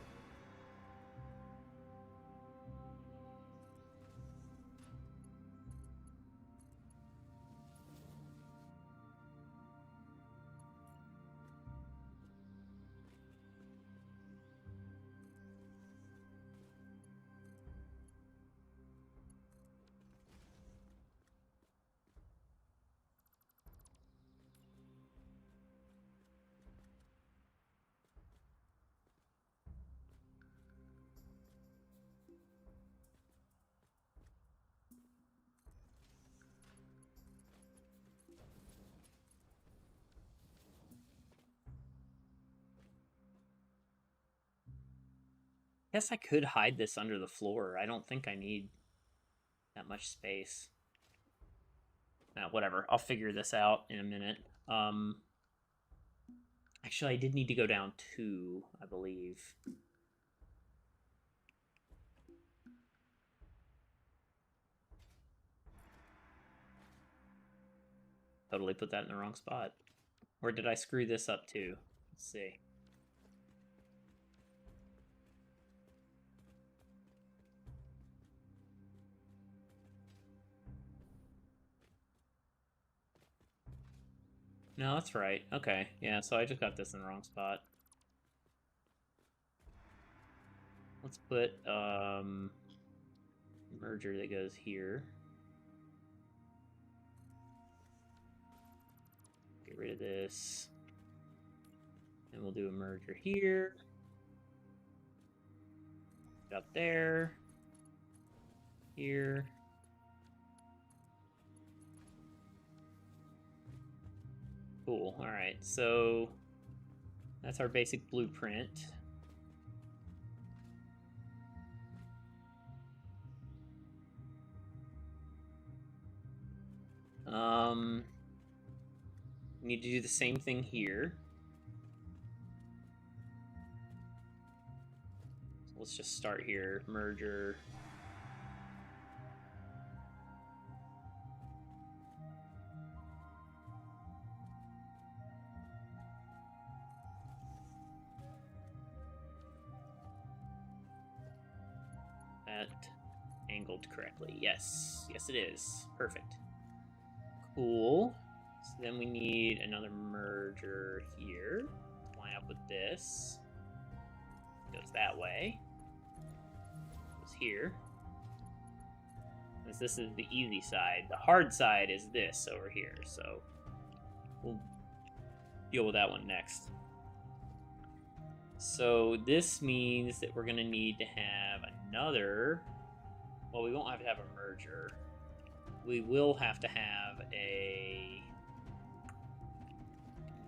I guess I could hide this under the floor. I don't think I need that much space. Whatever. I'll figure this out in a minute. Actually, I did need to go down 2, I believe. Totally put that in the wrong spot. Or did I screw this up too? Let's see. No, that's right. Okay, yeah, so I just got this in the wrong spot. Let's put merger that goes here. Get rid of this. And we'll do a merger here. Up there. Here. Cool. All right, so that's our basic blueprint. We need to do the same thing here. So let's just start here. Merger. That angled correctly. Yes. Yes, it is. Perfect. Cool. So then we need another merger here to line up with this. Goes that way. Goes here. Since this is the easy side, the hard side is this over here. So we'll deal with that one next. So this means that we're going to need to have another... Well, we won't have to have a merger. We will have to have a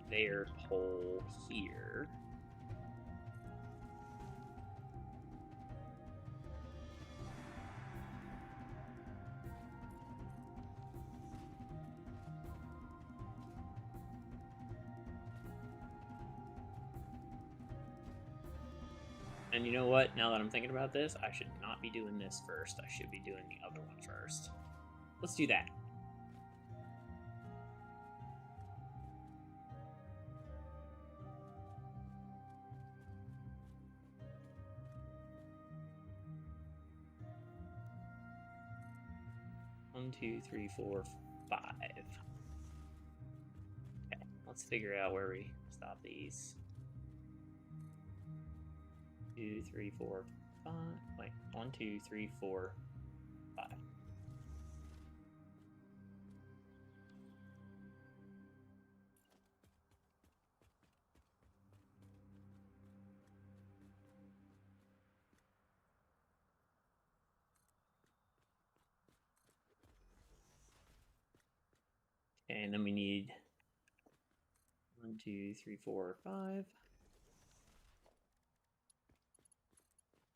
conveyor pole here. And you know what? Now that I'm thinking about this, I should not be doing this first. I should be doing the other one first. Let's do that. One, two, three, four, 5. Okay, let's figure out where we stop these. 2, 3, 4, 5. Wait, 1, 2, 3, 4, 5. And then we need 1, 2, 3, 4, 5.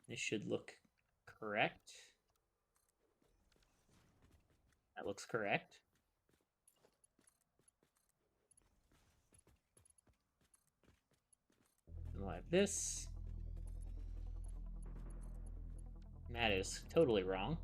This should look correct. That looks correct. And we'll have this. And that is totally wrong.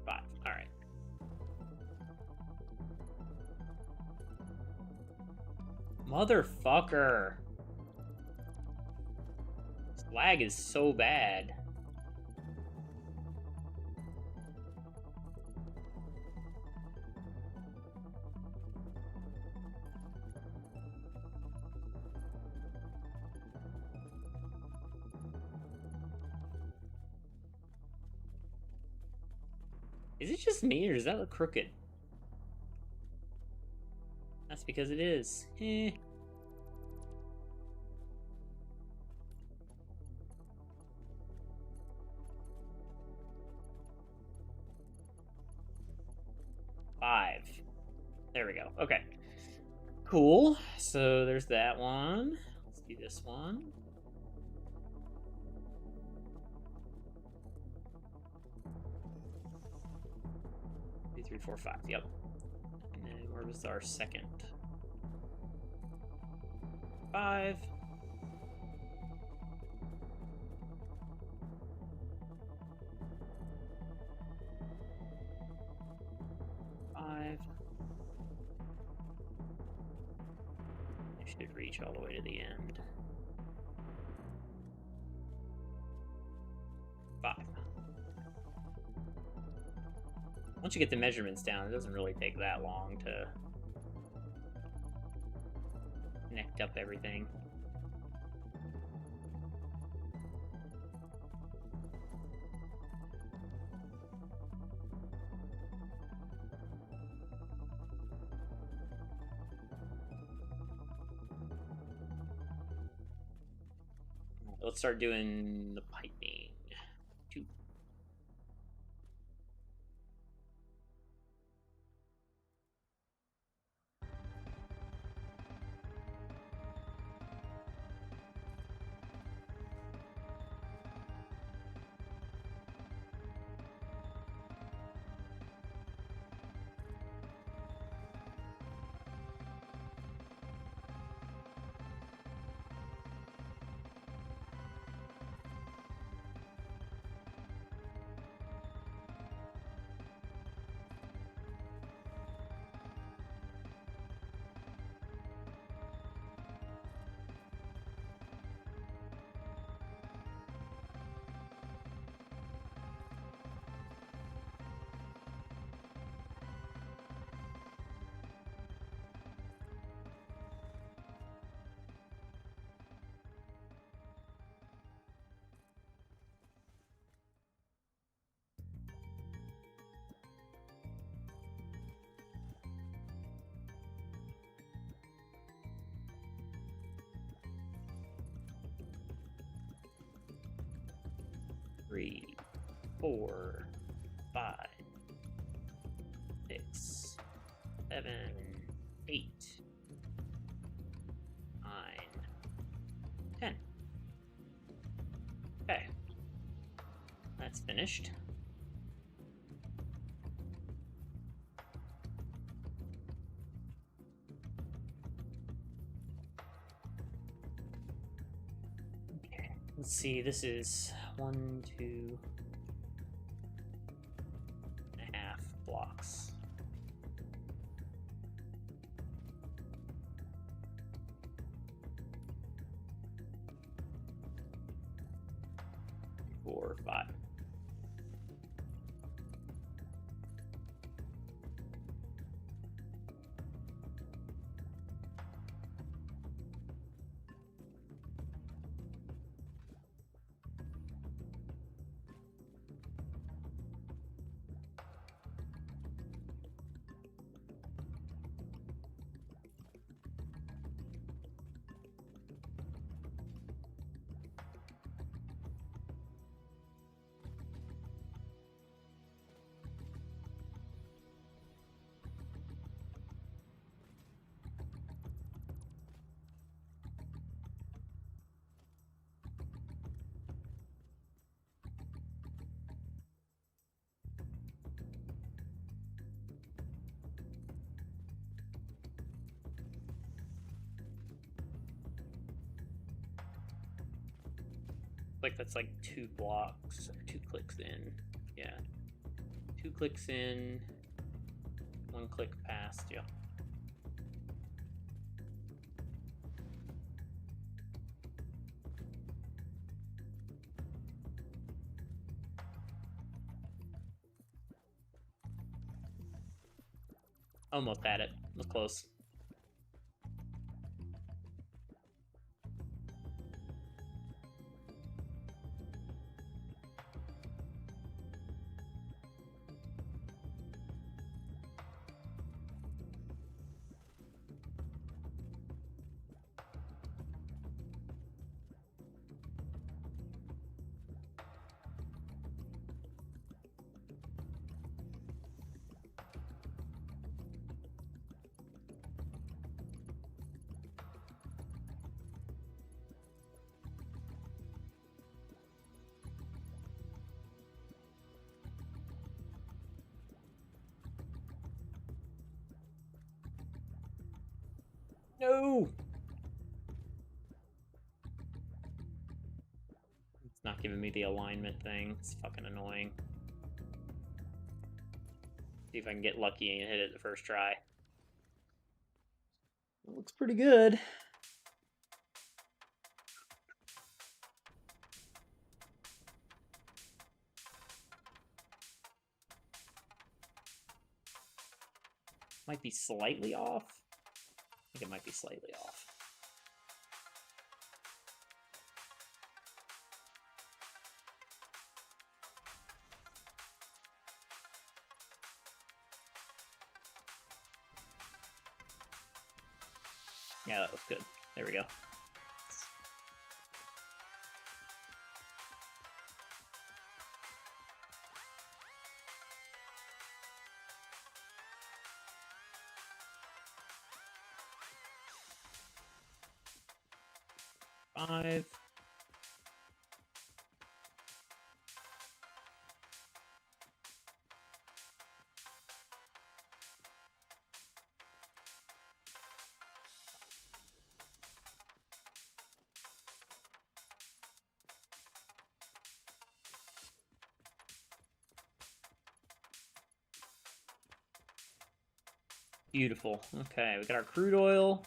Five. All right. Motherfucker. This lag is so bad. Is it just me, or does that look crooked? That's because it is. Eh. Five. There we go. Okay. Cool. So there's that one. Let's do this one. Two, three, four, 5. Yep. And then where was our second? 5. It should reach all the way to the end. 5. Once you get the measurements down, it doesn't really take that long to connect up everything. Let's start doing the piping. 2. 3, 4, 5, 6, 7, 8, 9, 10. Okay. That's finished. Okay. Let's see, this is 1, 2 and a half blocks. Four, 5. Like that's like 2 blocks, or 2 clicks in. Yeah. 2 clicks in, 1 click past, yeah. Almost had it. It was close. No! It's not giving me the alignment thing. It's fucking annoying. See if I can get lucky and hit it the first try. It looks pretty good. Might be slightly off. I think it might be slightly off. Yeah, that was good. There we go. Five. Beautiful. Okay, we got our crude oil.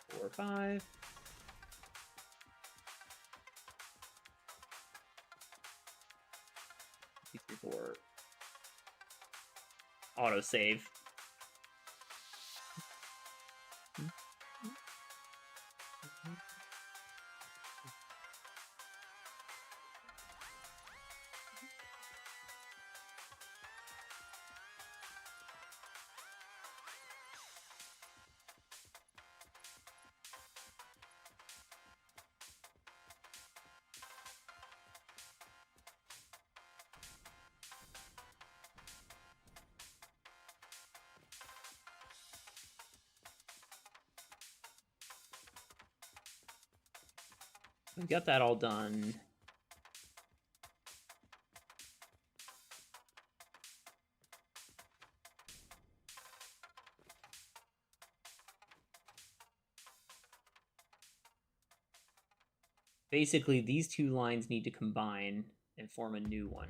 Four, 5. Two, 3, 4. Auto save. So we got that all done. Basically, these two lines need to combine and form a new one.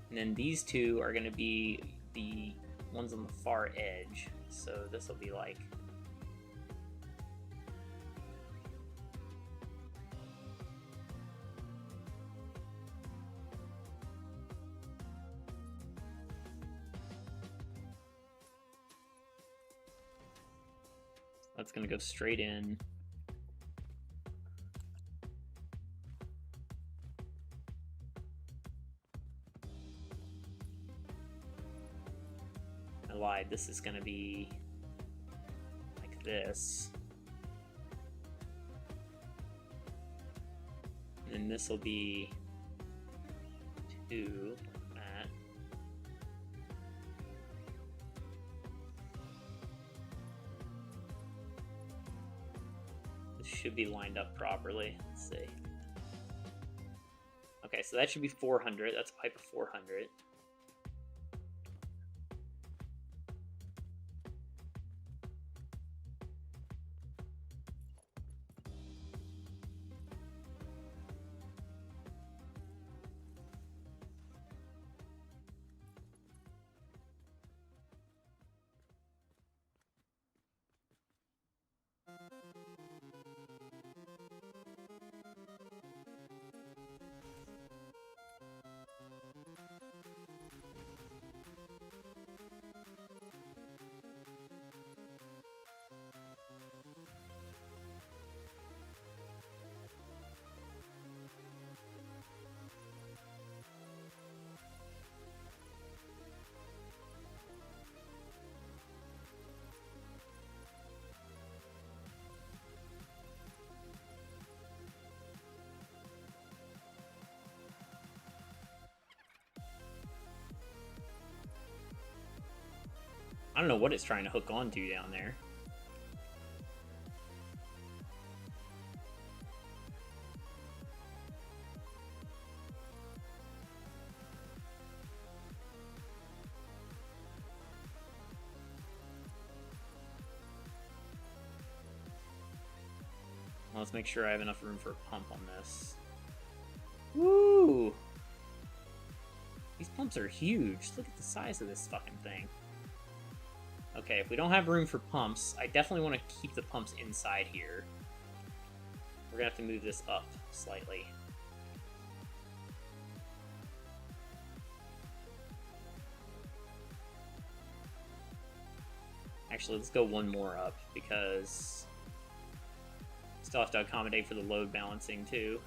And then these two are going to be the ones on the far edge. So this will be like... That's going to go straight in. I lied. This is going to be like this. And this will be 2 like that. This should be lined up properly. Let's see. Okay, so that should be 400. That's a pipe of 400. I don't know what it's trying to hook onto down there. Let's make sure I have enough room for a pump on this. Woo! These pumps are huge. Look at the size of this fucking thing. Okay, if we don't have room for pumps, I definitely want to keep the pumps inside here. We're gonna have to move this up slightly. Actually, let's go one more up, because still have to accommodate for the load balancing too.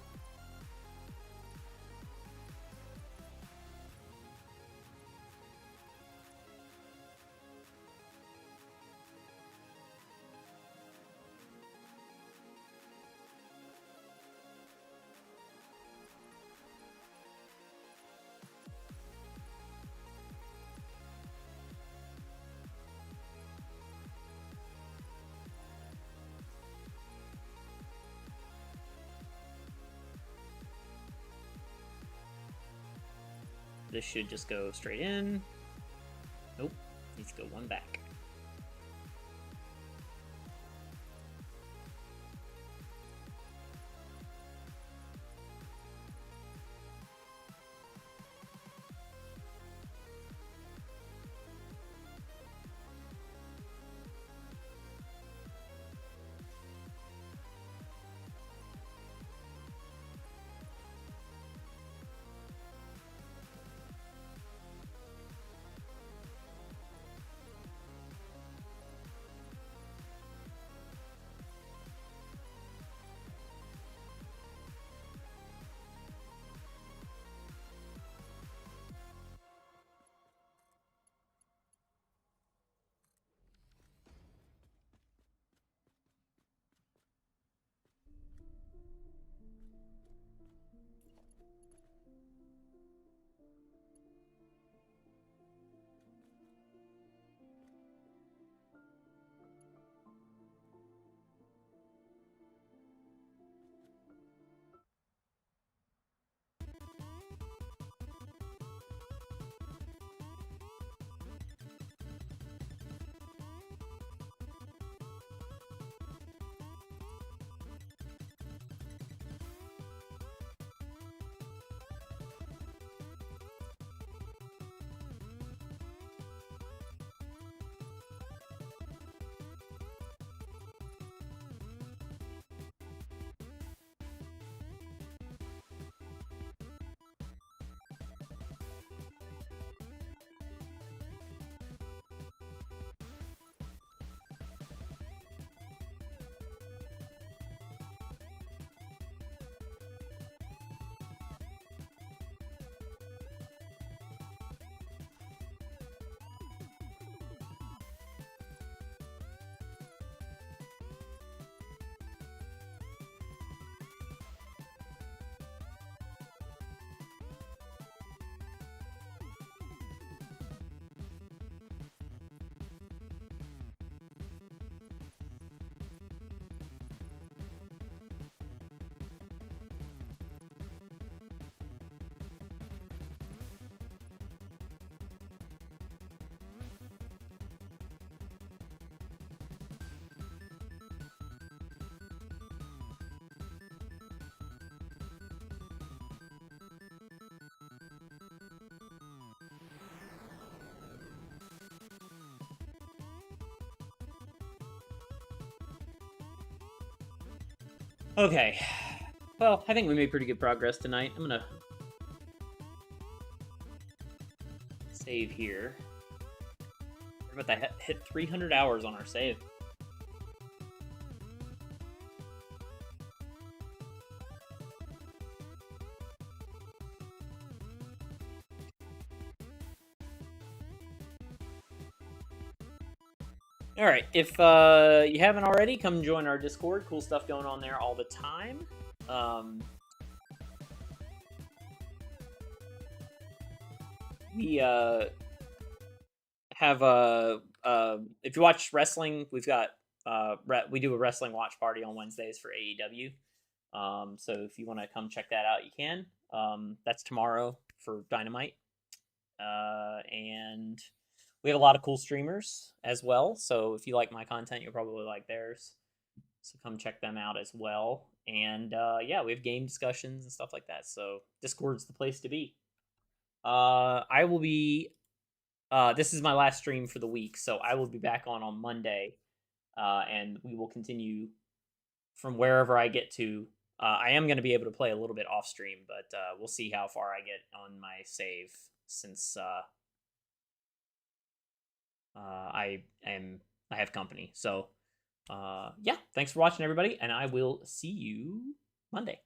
This should just go straight in. Nope, needs to go one back. Okay. Well, I think we made pretty good progress tonight. I'm gonna save here. We're about to hit 300 hours on our save. All right, if you haven't already, come join our Discord. Cool stuff going on there all the time. We have if you watch wrestling, we've got we do a wrestling watch party on Wednesdays for AEW. So if you want to come check that out, you can. That's tomorrow for Dynamite. And we have a lot of cool streamers as well. So if you like my content, you'll probably like theirs. So come check them out as well. And yeah, we have game discussions and stuff like that. So Discord's the place to be. I will be. This is my last stream for the week, so I will be back on Monday, and we will continue from wherever I get to. I am going to be able to play a little bit off stream, but we'll see how far I get on my save since I have company. So yeah, thanks for watching, everybody, and I will see you Monday.